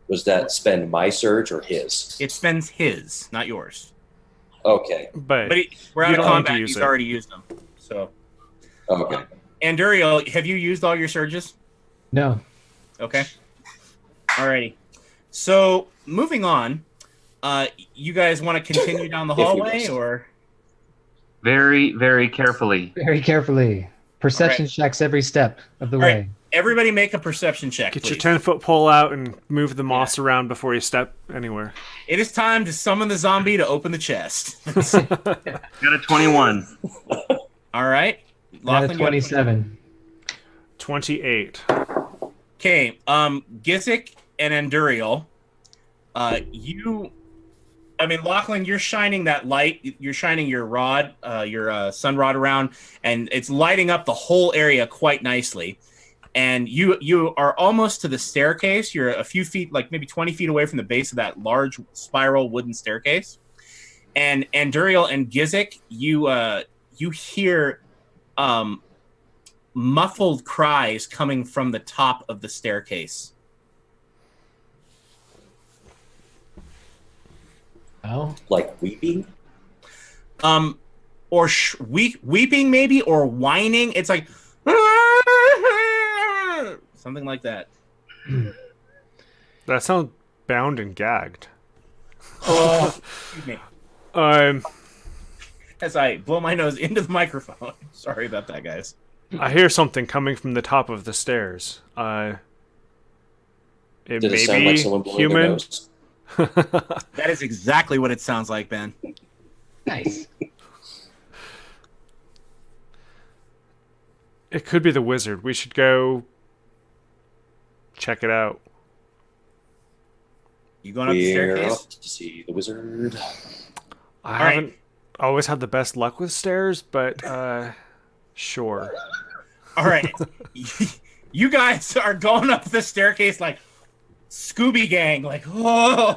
was that spend my surge or his? it spends his, not yours. Okay. But But we're out You of don't need to combat. use He's it. already used them. So, Okay. and Duriel, have you used all your surges? No. Okay. Alrighty. So moving on, you guys want to continue down the If you hallway, must. or Very, very carefully. Very carefully. Perception checks every step of the All way. right. Everybody make a perception check, get please. your 10-foot pole out and move the moss around before you step anywhere. It is time to summon the zombie to open the chest. Got a 21. All right. Out Lachlan, of you got 27. 28. Okay, Gizik and Enduriel, Lachlan, you're shining that light. You're shining your rod, your sun rod around, and it's lighting up the whole area quite nicely. And you are almost to the staircase. You're a few feet, like maybe 20 feet away from the base of that large spiral wooden staircase. And Enduriel and Gizik, you hear muffled cries coming from the top of the staircase. Oh. Like weeping? Or weeping maybe, or whining. It's like something like that. That sounds bound and gagged. Oh, excuse me. As I blow my nose into the microphone. Sorry about that, guys. I hear something coming from the top of the stairs. It Did may it sound be like someone blowing their human. nose? That is exactly what it sounds like, Ben. Nice. It could be the wizard. We should go check it out. You going up the We're staircase? up to see the wizard. I All right. haven't always had the best luck with stairs, but sure. All right. You guys are going up the staircase like Scooby Gang, like, whoa.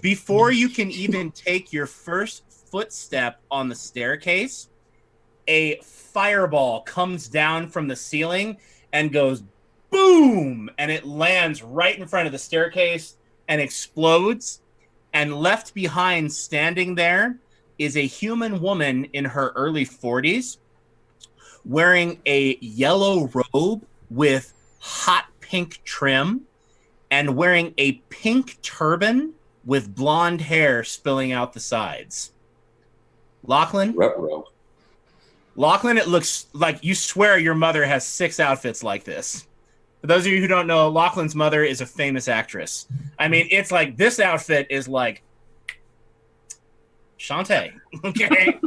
Before you can even take your first footstep on the staircase, a fireball comes down from the ceiling and goes boom, and it lands right in front of the staircase and explodes. And left behind, standing there, is a human woman in her early 40s wearing a yellow robe with hot pink trim and wearing a pink turban with blonde hair spilling out the sides. Lachlan, Ruh-roh. it looks like you swear your mother has 6 outfits like this. For those of you who don't know, Lachlan's mother is a famous actress. I mean, it's like this outfit is like Shantae. Okay.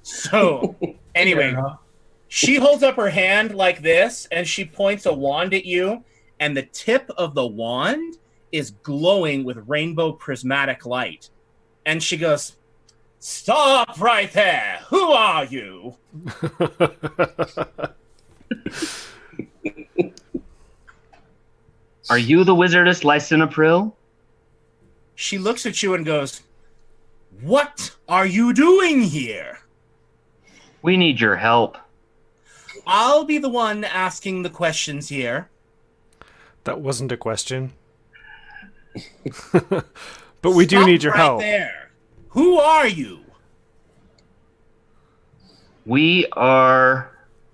So, anyway, she holds up her hand like this and she points a wand at you, and the tip of the wand is glowing with rainbow prismatic light. And she goes, "Stop right there. Who are you?" Are you the wizardess Lysin April? She looks at you and goes, "What are you doing here?" We need your help. I'll be the one asking the questions here. That wasn't a question. But we do Stop need your right help. there. Who are you? We are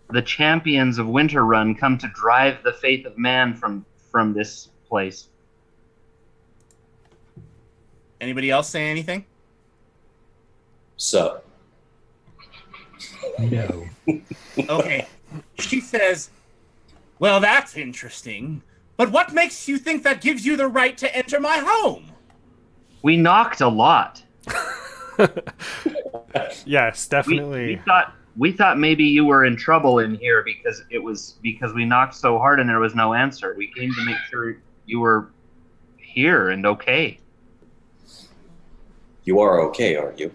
the champions of Winterrun, come to drive the faith of man from this place. Anybody else say anything? So, No. Okay. She says, well, that's interesting. But what makes you think that gives you the right to enter my home? We knocked a lot. Yes, definitely. We thought maybe you were in trouble in here because we knocked so hard and there was no answer. We came to make sure you were here and okay. you are okay, aren't you?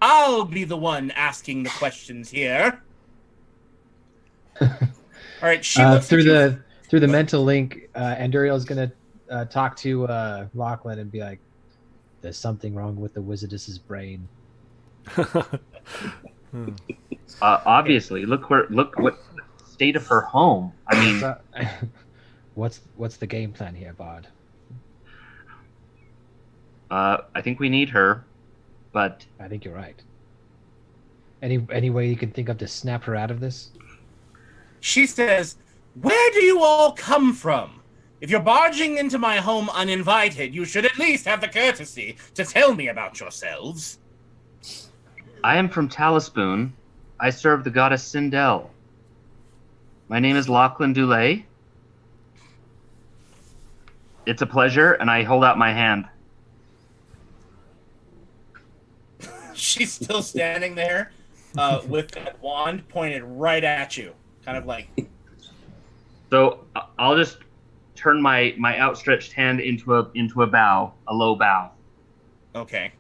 I'll be the one asking the questions here. All right, she looks Through at you. the mental link, Anduriel's gonna talk to Lachlan and be like, "There's something wrong with the wizardess's brain." Obviously, look what state of her home. I mean, So, what's the game plan here, Bard? I think we need her, but I think you're right. Any way you can think of to snap her out of this? She says, where do you all come from? If you're barging into my home uninvited, you should at least have the courtesy to tell me about yourselves. I am from Talisboon. I serve the goddess Sindel. My name is Lachlan Dulay. It's a pleasure, and I hold out my hand. She's still standing there with that wand pointed right at you. Kind of like... So I'll just turn my outstretched hand into a bow, a low bow. Okay.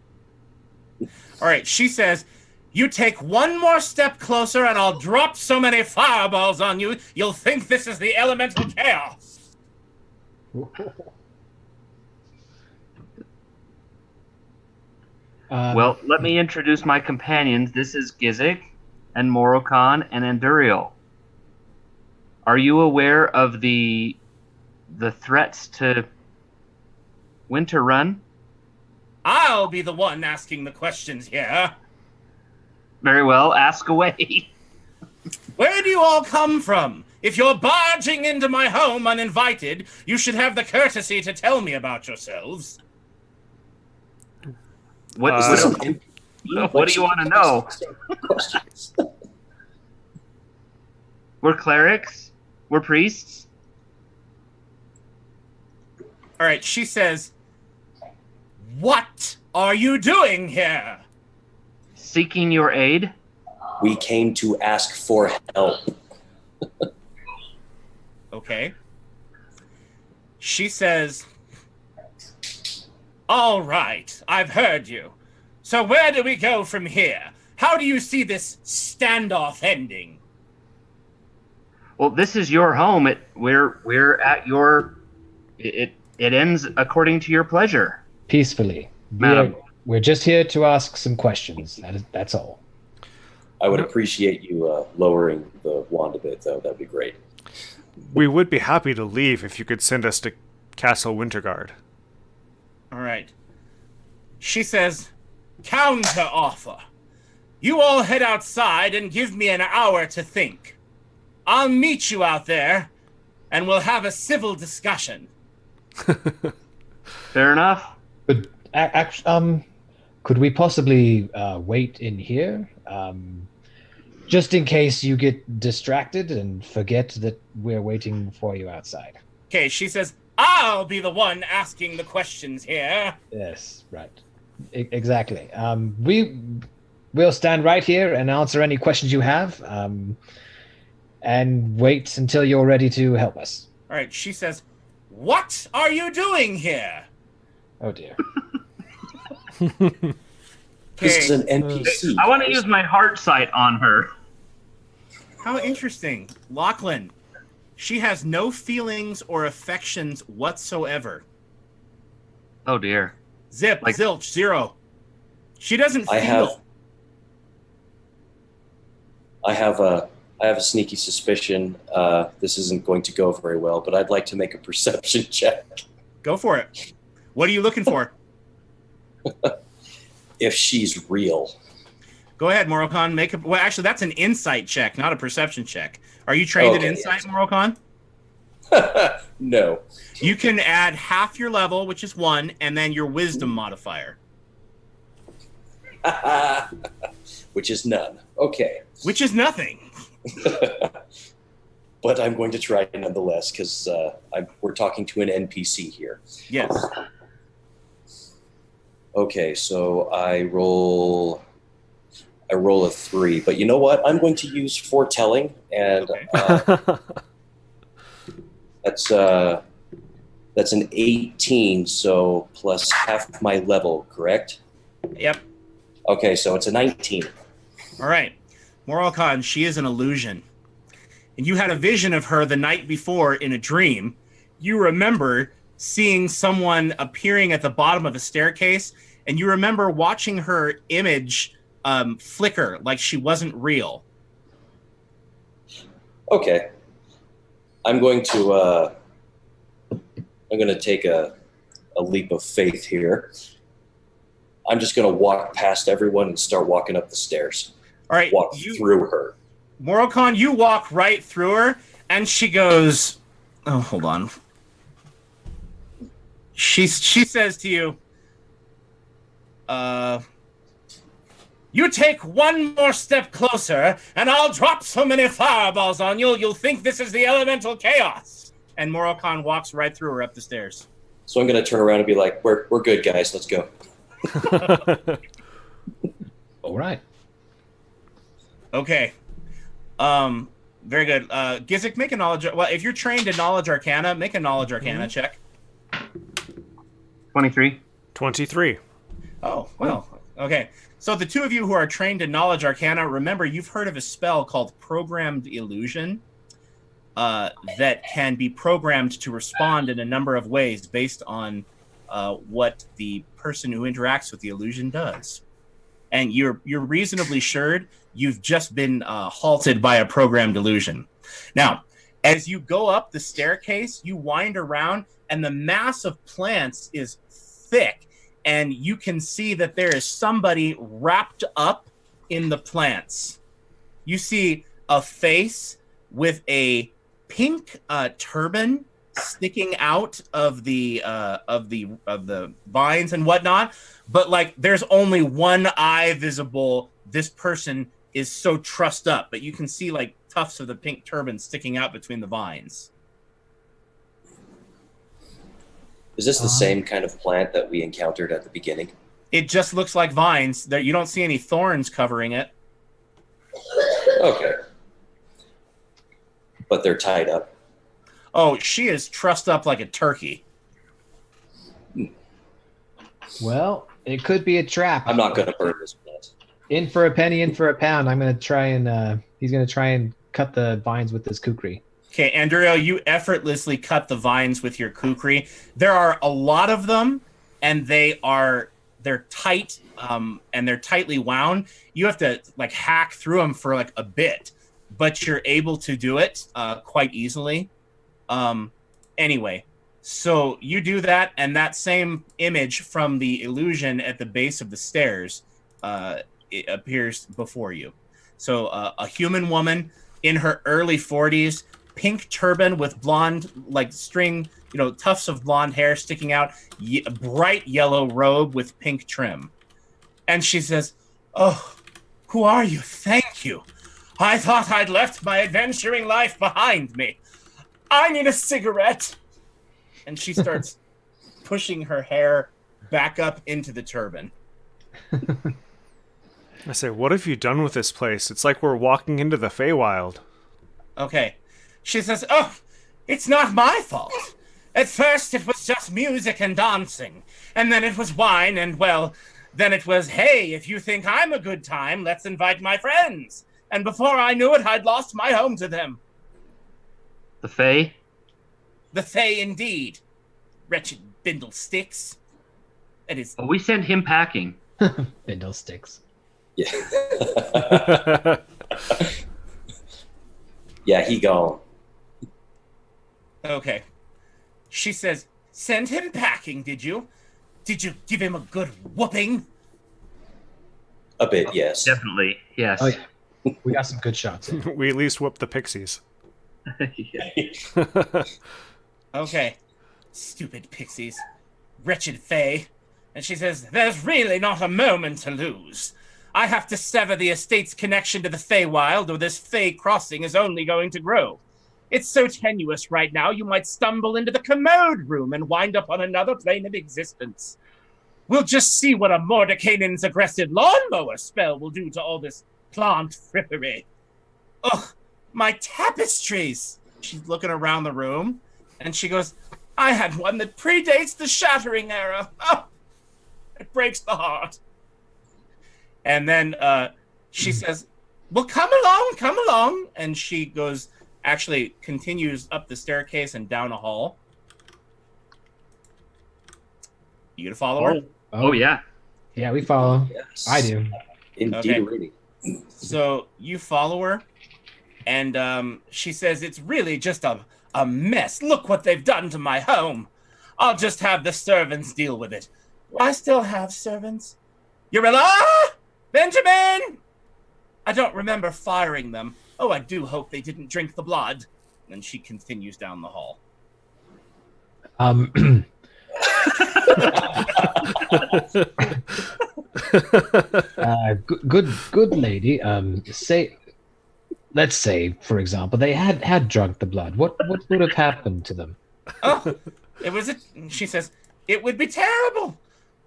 All right, she says, you take one more step closer and I'll drop so many fireballs on you, you'll think this is the elemental chaos. Well, let me introduce my companions. This is Gizik and Morokan and Anduriel. Are you aware of the threats to Winter Run? I'll be the one asking the questions here. Very well, ask away. Where do you all come from? If you're barging into my home uninvited, you should have the courtesy to tell me about yourselves. What Is this an what do you want to know? Questions. We're clerics. We're priests. All right, she says, what are you doing here? Seeking your aid. We came to ask for help. Okay. She says, all right, I've heard you. So where do we go from here? How do you see this standoff ending? Well, this is your home. We're at your. It ends according to your pleasure. Peacefully. Madam. We're just here to ask some questions. That's all. I would appreciate you lowering the wand a bit, though. That'd be great. We would be happy to leave if you could send us to Castle Winterguard. All right. She says, counter offer. You all head outside and give me an hour to think. I'll meet you out there, and we'll have a civil discussion. Fair enough. But could we possibly wait in here? Just in case you get distracted and forget that we're waiting for you outside. Okay, she says, I'll be the one asking the questions here. Yes, right. Exactly. We'll stand right here and answer any questions you have, and wait until you're ready to help us. All right, she says, what are you doing here? Oh dear. This is Okay, an NPC. I want to use my heart sight on her. how interesting. Lachlan, she has no feelings or affections whatsoever. Oh dear. Zip, Like- zilch, zero. She doesn't feel. I have a sneaky suspicion this isn't going to go very well, but I'd like to make a perception check. Go for it. What are you looking for? If she's real. Go ahead, Morokan. Well, actually, that's an insight check, not a perception check. Are you trained in Okay, insight, yes. Morokan? No. You can add half your level, which is 1, and then your wisdom modifier. Which is none. Okay. Which is nothing. But I'm going to try nonetheless because we're talking to an NPC here. Yes. Okay, so I roll a 3, but you know what? I'm going to use foretelling, and that's an 18, so plus half my level, correct? Yep. Okay, so it's a 19. All right. Moral Khan, she is an illusion. And you had a vision of her the night before in a dream. You remember seeing someone appearing at the bottom of a staircase, and you remember watching her image flicker like she wasn't real. Okay. I'm going to take a leap of faith here. I'm just going to walk past everyone and start walking up the stairs. All right. Walk through her. Moral Khan, you walk right through her, and she goes, oh, hold on. She says to you, you take one more step closer, and I'll drop so many fireballs on you, you'll think this is the elemental chaos. And Moral Khan walks right through her up the stairs. So I'm going to turn around and be like, we're good, guys. Let's go. All right. Okay. Very good. Gizik, make a knowledge. Well, if you're trained in knowledge arcana, make a knowledge arcana check. 23. 23. Oh, well. Okay. So the two of you who are trained in knowledge arcana, remember you've heard of a spell called programmed illusion that can be programmed to respond in a number of ways based on what the person who interacts with the illusion does. And you're reasonably sure you've just been halted by a programmed illusion. Now, as you go up the staircase, you wind around, and the mass of plants is thick, and you can see that there is somebody wrapped up in the plants. You see a face with a pink turban sticking out of the vines and whatnot, but like there's only one eye visible. This person is so trussed up, but you can see like tufts of the pink turban sticking out between the vines. Is this the same kind of plant that we encountered at the beginning? It just looks like vines. There, you don't see any thorns covering it. Okay. But they're tied up. Oh, she is trussed up like a turkey. Well, it could be a trap. I'm not going to burn this plant. In for a penny, in for a pound. I'm going to try and he's going to try and cut the vines with this kukri. Okay, Andrea, you effortlessly cut the vines with your kukri. There are a lot of them, and they're tight, and they're tightly wound. You have to like hack through them for like a bit, but you're able to do it quite easily. Anyway, so you do that, and that same image from the illusion at the base of the stairs it appears before you. So a human woman in her early 40s, pink turban with blonde, like string, tufts of blonde hair sticking out, bright yellow robe with pink trim. And she says, "Oh, who are you? Thank you. I thought I'd left my adventuring life behind me. I need a cigarette." And she starts pushing her hair back up into the turban. I say, what have you done with this place? It's like we're walking into the Feywild. Okay. She says, "Oh, it's not my fault. At first it was just music and dancing. And then it was wine and, well, then it was, hey, if you think I'm a good time, let's invite my friends. And before I knew it, I'd lost my home to them." The Fae? The Fae indeed. Wretched bindle sticks. It is. Oh, we sent him packing. Bindle sticks. Yeah. Yeah, he gone. Okay. She says, "Send him packing, did you? Did you give him a good whooping?" A bit, yes. Definitely, yes. Oh, yeah. We got some good shots in. We at least whooped the pixies. Okay. Stupid pixies. Wretched Fae. And she says, "There's really not a moment to lose. I have to sever the estate's connection to the Feywild, or this Fey crossing is only going to grow. It's so tenuous right now, you might stumble into the commode room and wind up on another plane of existence. We'll just see what a Mordenkainen's aggressive lawnmower spell will do to all this plant frippery. Ugh, my tapestries." She's looking around the room, and she goes, "I had one that predates the Shattering era. Oh, it breaks the heart." And then she says, "Well, come along." And she continues up the staircase and down a hall. You gonna follow her? Oh yeah. Yeah, we follow. Yes. I do. Indeed, Okay. really. So you follow her, and she says, "It's really just a mess. Look what they've done to my home. I'll just have the servants deal with it. I still have servants. Urilla? Benjamin? I don't remember firing them. Oh, I do hope they didn't drink the blood." And she continues down the hall. Good lady. Let's say, for example, they had drunk the blood. What would have happened to them? Oh, she says, "It would be terrible."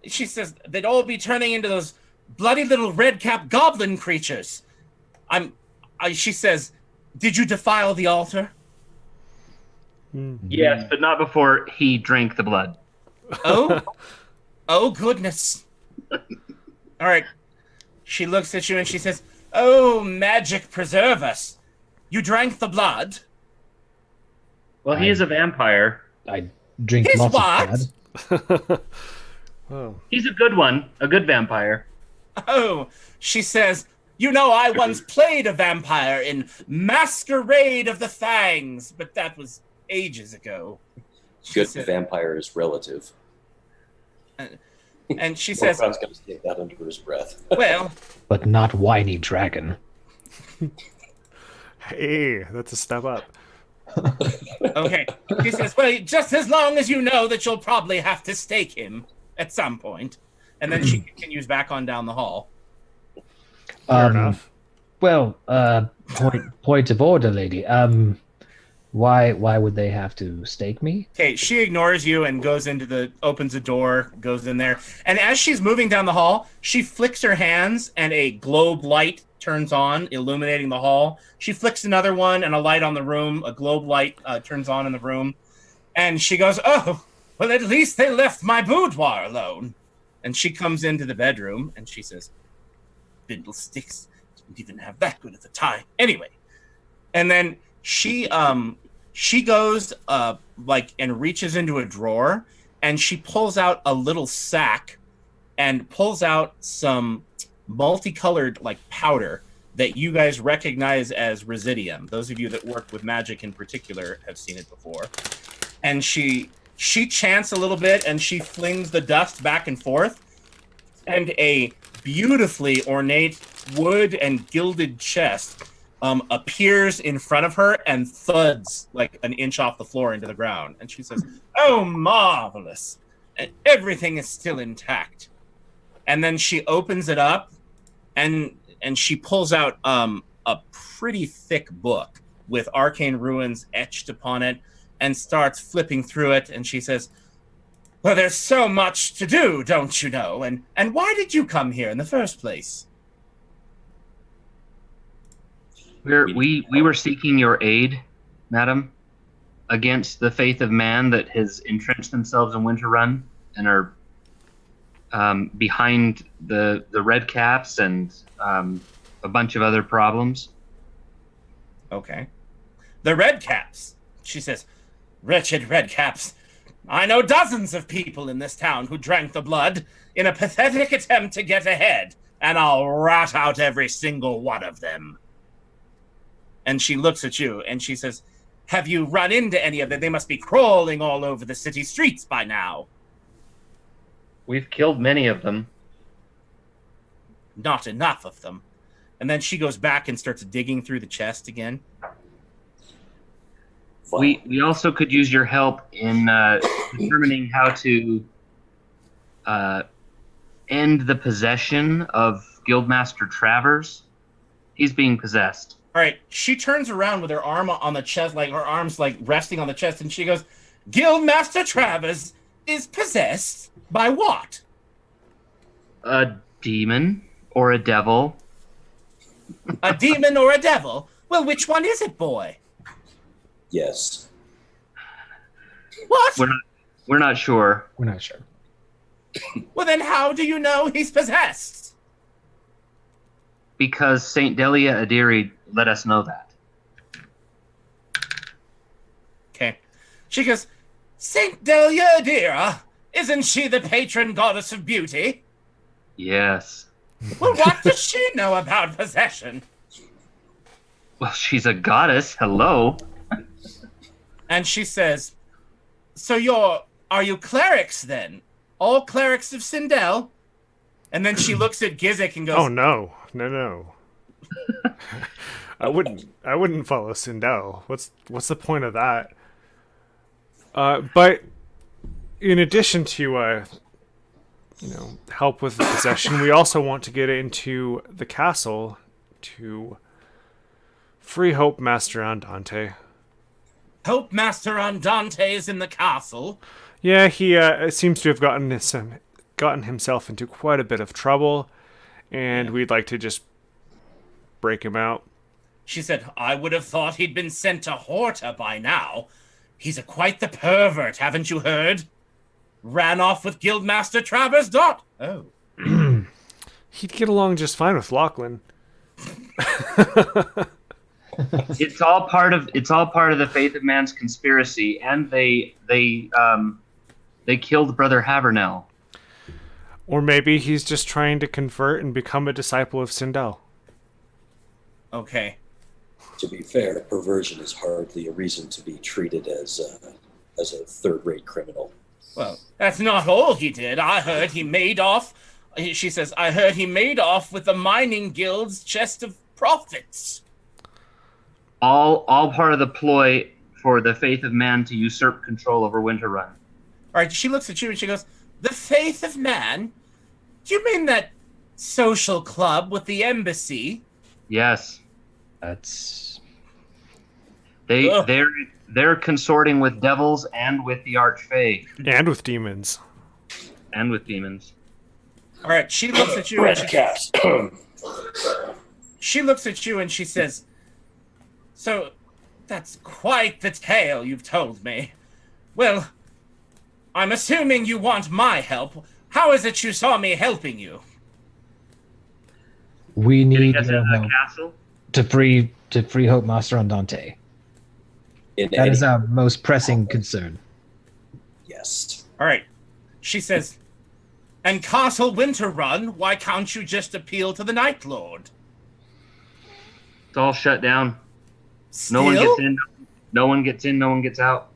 She says, "They'd all be turning into those bloody little red-capped goblin creatures." She says, "Did you defile the altar?" Yes, but not before he drank the blood. Oh goodness. All right. She looks at you and she says, "Oh, magic preserve us. You drank the blood?" Well, he is a vampire. I drink His lots what? of blood. Oh. He's a good one, a good vampire. Oh, she says, "You know, I once played a vampire in Masquerade of the Fangs, but that was ages ago." Good vampire is relative. And she says, Morgan's going to take that under his breath. "Well, But not whiny dragon. Hey, that's a step up. okay." She says, "Well, just as long as you know that you'll probably have to stake him at some point." And then she continues back on down the hall. Fair enough. Well, point of order, lady. Why would they have to stake me? Okay, she ignores you and opens a door, goes in there. And as she's moving down the hall, she flicks her hands and a globe light turns on, illuminating the hall. She flicks another one and a light on the room. A globe light turns on in the room. And she goes, "Oh, well, at least they left my boudoir alone." And she comes into the bedroom and she says, "Fiddlesticks, didn't even have that good at the time." Anyway, and then she goes and reaches into a drawer and she pulls out a little sack and pulls out some multicolored powder that you guys recognize as residium. Those of you that work with magic in particular have seen it before. And she chants a little bit and she flings the dust back and forth, and a beautifully ornate wood and gilded chest appears in front of her and thuds like an inch off the floor into the ground. And she says, "Oh, marvelous. And everything is still intact." And then she opens it up and she pulls out a pretty thick book with arcane ruins etched upon it and starts flipping through it. And she says, "Well, there's so much to do, don't you know? And why did you come here in the first place?" We were seeking your aid, madam, against the faith of man that has entrenched themselves in Winterrun and are behind the red caps and a bunch of other problems. Okay. "The red caps," she says. "Wretched red caps. I know dozens of people in this town who drank the blood in a pathetic attempt to get ahead, and I'll rat out every single one of them." And she looks at you and she says, "Have you run into any of them? They must be crawling all over the city streets by now." We've killed many of them. "Not enough of them." And then she goes back and starts digging through the chest again. We also could use your help in determining how to end the possession of Guildmaster Travers? He's being possessed. All right, she turns around with her arm on the chest, like her arms like resting on the chest, and she goes, Guildmaster Travers is possessed by what? A demon or a devil? A demon or a devil? Well, which one is it, boy? Yes. What? We're not sure. We're not sure. Well, then how do you know he's possessed? Because Saint Delia Adiri let us know that. Okay. She goes, Saint Delia Adira, isn't she the patron goddess of beauty? Yes. Well, what does she know about possession? Well, she's a goddess. Hello. And she says, so are you clerics then? All clerics of Sindel? And then she looks at Gizik and goes, Oh no. I wouldn't follow Sindel. What's the point of that? But in addition to help with the possession, we also want to get into the castle to free Hope Master Andante. Hope Master Andante is in the castle. Yeah, he seems to have gotten himself into quite a bit of trouble, and we'd like to just break him out. She said, I would have thought he'd been sent to Horta by now. He's quite the pervert, haven't you heard? Ran off with Guildmaster Travers Dot. Oh. He'd get along just fine with Lachlan. It's all part of the Faith of Man's conspiracy, and they killed Brother Havernell. Or maybe he's just trying to convert and become a disciple of Sindel. Okay. To be fair, perversion is hardly a reason to be treated as a third-rate criminal. Well, that's not all he did. I heard he made off. She says, I heard he made off with the mining guild's chest of profits. All part of the ploy for the Faith of Man to usurp control over Winterrun. All right, she looks at you and she goes, the Faith of Man? Do you mean that social club with the embassy? Yes. That's... They're consorting with devils and with the Archfey. And with demons. And with demons. All right, she looks at you. She looks at you and she says, so that's quite the tale you've told me. Well, I'm assuming you want my help. How is it you saw me helping you? We need Getting us into your the help castle? to free Hope Master Andante. That is our most pressing concern. Yes. All right. She says, and Castle Winterrun, why can't you just appeal to the Night Lord? It's all shut down. Still? No one gets in. No one gets in. No one gets out.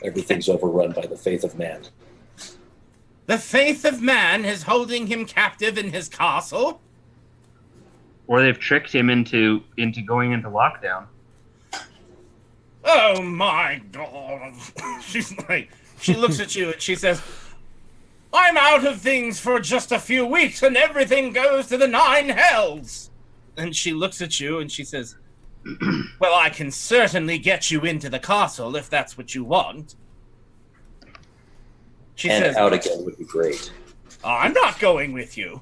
Everything's overrun by the Faith of Man. The Faith of Man is holding him captive in his castle? Or they've tricked him into going into lockdown. Oh my God. She's like, she looks at you and she says, I'm out of things for just a few weeks and everything goes to the 9 hells. And she looks at you and she says, well, I can certainly get you into the castle if that's what you want. She And says, out again would be great. I'm not going with you.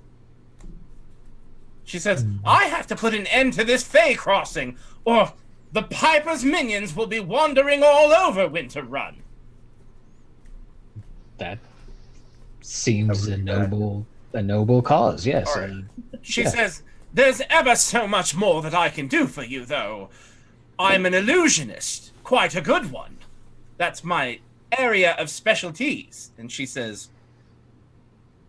She says, I have to put an end to this Fey crossing, or the Piper's minions will be wandering all over Winterrun. That seems a noble cause, yes. All right. She says, there's ever so much more that I can do for you, though. I'm an illusionist, quite a good one. That's my area of specialties. And she says,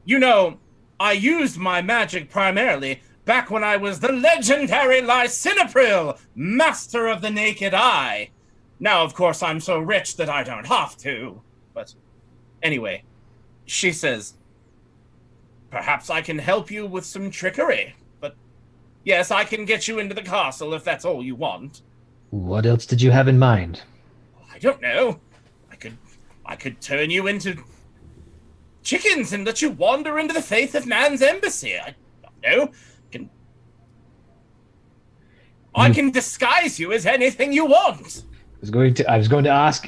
you know, I used my magic primarily back when I was the legendary Lysinopril, master of the naked eye. Now, of course, I'm so rich that I don't have to. But anyway, she says, perhaps I can help you with some trickery. But yes, I can get you into the castle if that's all you want. What else did you have in mind? I don't know. I could turn you into chickens and let you wander into the faith of man's embassy. I don't know. I can disguise you as anything you want. I was going to ask,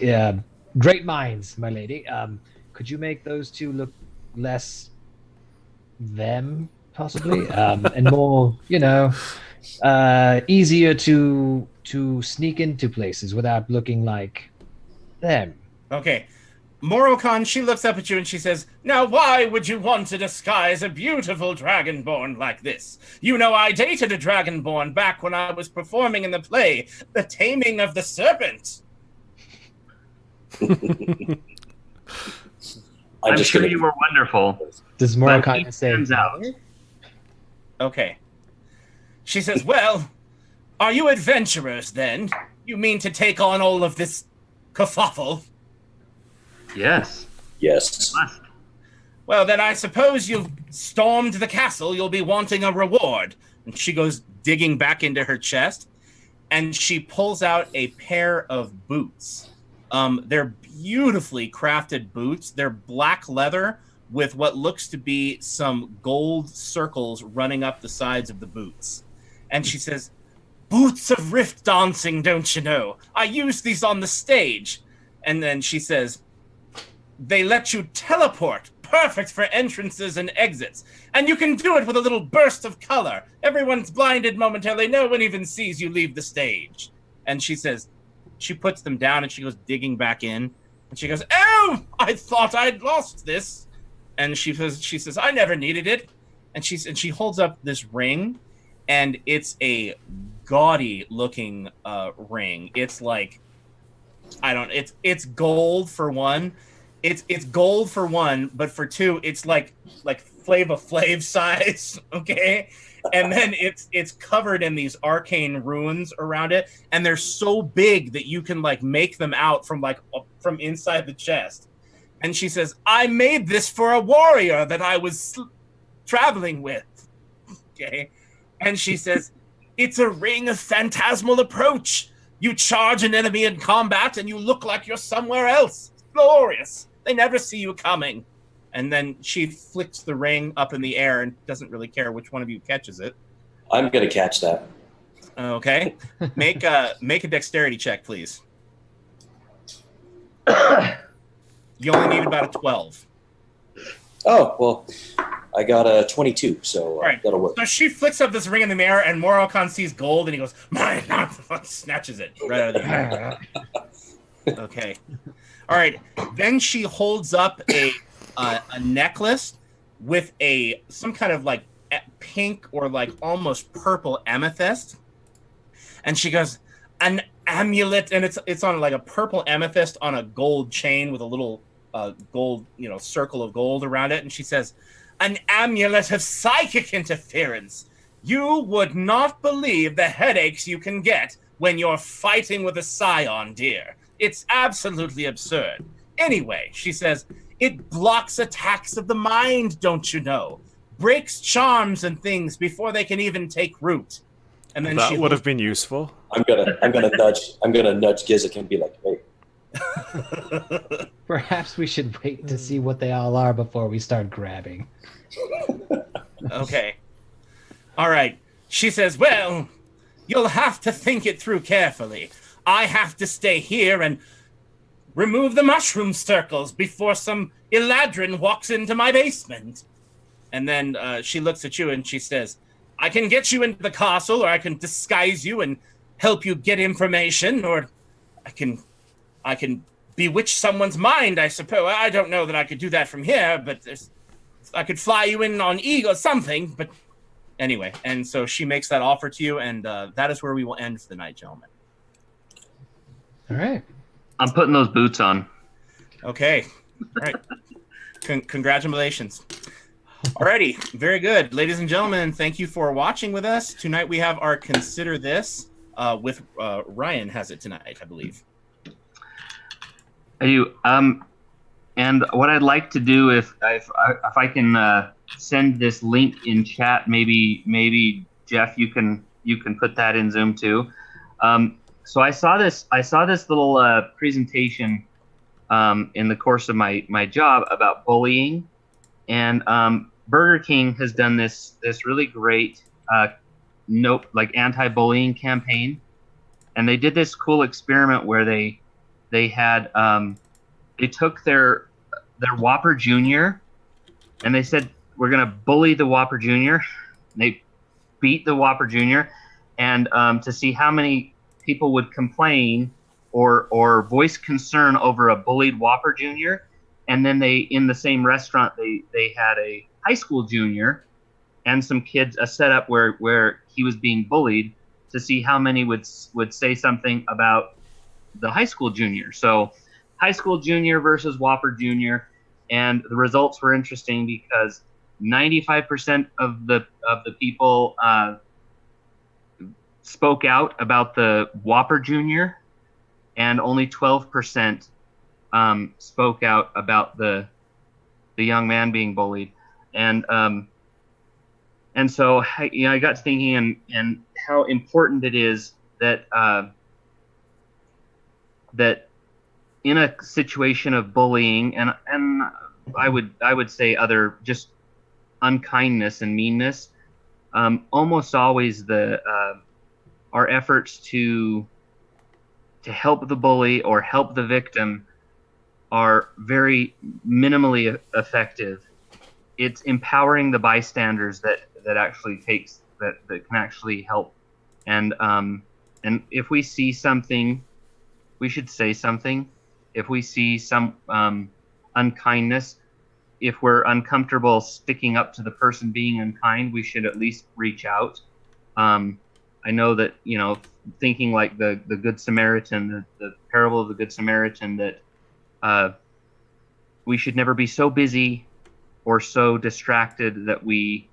great minds, my lady. Could you make those two look less them, possibly, and more, easier to sneak into places without looking like them? Okay. Morocon, she looks up at you and she says, now why would you want to disguise a beautiful dragonborn like this? You know, I dated a dragonborn back when I was performing in the play, The Taming of the Serpent. I'm sure you were wonderful. Does Morocon say? Turns out. Okay. She says, well, are you adventurers then? You mean to take on all of this kerfuffle? Yes. Yes. Well, then I suppose you've stormed the castle. You'll be wanting a reward. And she goes digging back into her chest, and she pulls out a pair of boots. They're beautifully crafted boots. They're black leather with what looks to be some gold circles running up the sides of the boots. And she says, boots of rift dancing, don't you know? I use these on the stage. And then she says, they let you teleport, perfect for entrances and exits. And you can do it with a little burst of color. Everyone's blinded momentarily. No one even sees you leave the stage. And she says, she puts them down and she goes digging back in. And she goes, oh, I thought I'd lost this. And she says, I never needed it. And she holds up this ring, and it's a gaudy looking ring. It's like, it's gold for one. It's gold for one, but for two, it's like Flava Flav size, okay? And then it's covered in these arcane runes around it, and they're so big that you can like make them out from inside the chest. And she says, I made this for a warrior that I was traveling with, okay? And she says, it's a ring of phantasmal approach. You charge an enemy in combat, and you look like you're somewhere else. It's glorious. They never see you coming. And then she flicks the ring up in the air and doesn't really care which one of you catches it. I'm going to catch that. Okay. Make a dexterity check, please. You only need about a 12. Oh, well, I got a 22, so Right. that'll work. So she flicks up this ring in the mirror, and Morocon sees gold, and he goes, mine, snatches it right out of the air. Okay. All right. Then she holds up a necklace with some kind of like pink or like almost purple amethyst, and she goes, an amulet, and it's on like a purple amethyst on a gold chain with a little gold, circle of gold around it, and she says, an amulet of psychic interference. You would not believe the headaches you can get when you're fighting with a scion, dear. It's absolutely absurd. Anyway, she says, it blocks attacks of the mind, don't you know? Breaks charms and things before they can even take root. And then that would have been useful. I'm gonna nudge Gizik and be like, hey. Perhaps we should wait to see what they all are before we start grabbing. Okay. All right. She says, well, you'll have to think it through carefully. I have to stay here and remove the mushroom circles before some Eladrin walks into my basement. And then she looks at you and she says, I can get you into the castle, or I can disguise you and help you get information, or I can bewitch someone's mind, I suppose. I don't know that I could do that from here, but I could fly you in on eagle or something. But anyway, and so she makes that offer to you, and that is where we will end for the night, gentlemen. All right. I'm putting those boots on. Okay. All right. Congratulations. Alrighty. Very good. Ladies and gentlemen, thank you for watching with us. Tonight we have our Consider This with Ryan has it tonight, I believe. I do. And what I'd like to do, if I can send this link in chat, maybe Jeff, you can put that in Zoom too. So I saw this little presentation in the course of my job about bullying And Burger King has done this really great anti-bullying campaign, and they did this cool experiment where they took their Whopper Junior, and they said, we're gonna bully the Whopper Junior. They beat the Whopper Junior, and to see how many people would complain or voice concern over a bullied Whopper Junior. And then in the same restaurant, they had a high school junior and some kids, a setup where he was being bullied, to see how many would say something about the high school junior. So high school junior versus Whopper Junior, and the results were interesting because 95% of the people spoke out about the Whopper Junior, and only 12% spoke out about the young man being bullied. And so I got to thinking and how important it is that that in a situation of bullying and I would say other just unkindness and meanness, almost always our efforts to help the bully or help the victim are very minimally effective. It's empowering the bystanders that actually can actually help. And if we see something, we should say something. If we see some unkindness, if we're uncomfortable sticking up to the person being unkind, we should at least reach out. I know that, thinking like the Good Samaritan, the parable of the Good Samaritan, that we should never be so busy or so distracted that we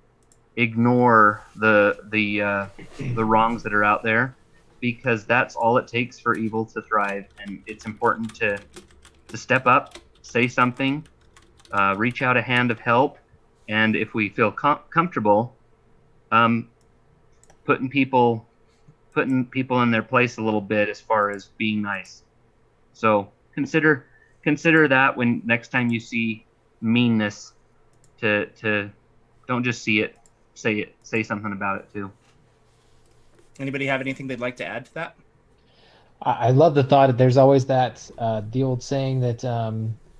ignore the wrongs that are out there, because that's all it takes for evil to thrive. And it's important to step up, say something, reach out a hand of help, and if we feel comfortable, putting people in their place a little bit as far as being nice. So consider that when next time you see meanness, to don't just see it, say something about it too. Anybody have anything they'd like to add to that? I love the thought that there's always that the old saying that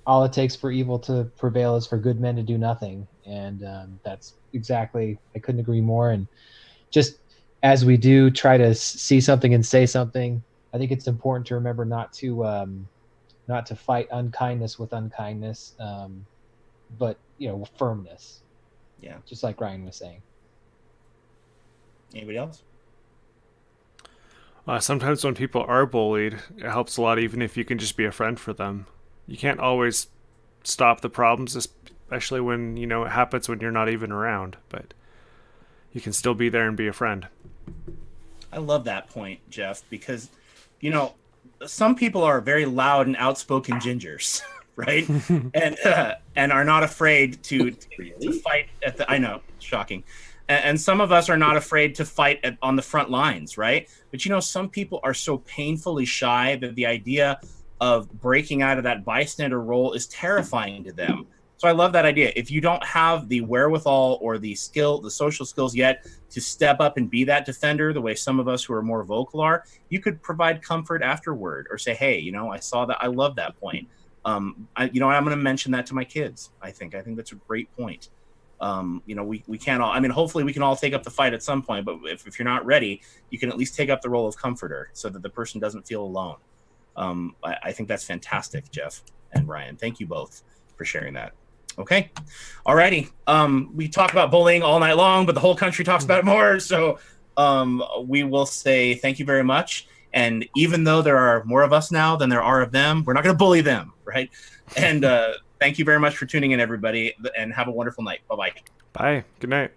all it takes for evil to prevail is for good men to do nothing, and that's exactly, I couldn't agree more. And just as we do try to see something and say something, I think it's important to remember not to fight unkindness with unkindness, but firmness. Yeah, just like Ryan was saying. Anybody else? Sometimes when people are bullied, it helps a lot, even if you can just be a friend for them. You can't always stop the problems, especially when it happens when you're not even around, but you can still be there and be a friend. I love that point, Jeff, because some people are very loud and outspoken gingers, right? and are not afraid to fight at the. I know, shocking. And some of us are not afraid to fight on the front lines, right? But some people are so painfully shy that the idea of breaking out of that bystander role is terrifying to them. So I love that idea. If you don't have the wherewithal or the social skills yet to step up and be that defender, the way some of us who are more vocal are, you could provide comfort afterward or say, hey, I saw that. I love that point. I'm going to mention that to my kids. I think that's a great point. We can't all, hopefully we can all take up the fight at some point, but if you're not ready, you can at least take up the role of comforter so that the person doesn't feel alone. I think that's fantastic, Jeff and Ryan. Thank you both for sharing that. Okay. Alrighty. We talk about bullying all night long, but the whole country talks about it more. So we will say thank you very much. And even though there are more of us now than there are of them, we're not going to bully them, right? And thank you very much for tuning in, everybody, and have a wonderful night. Bye-bye. Bye. Good night.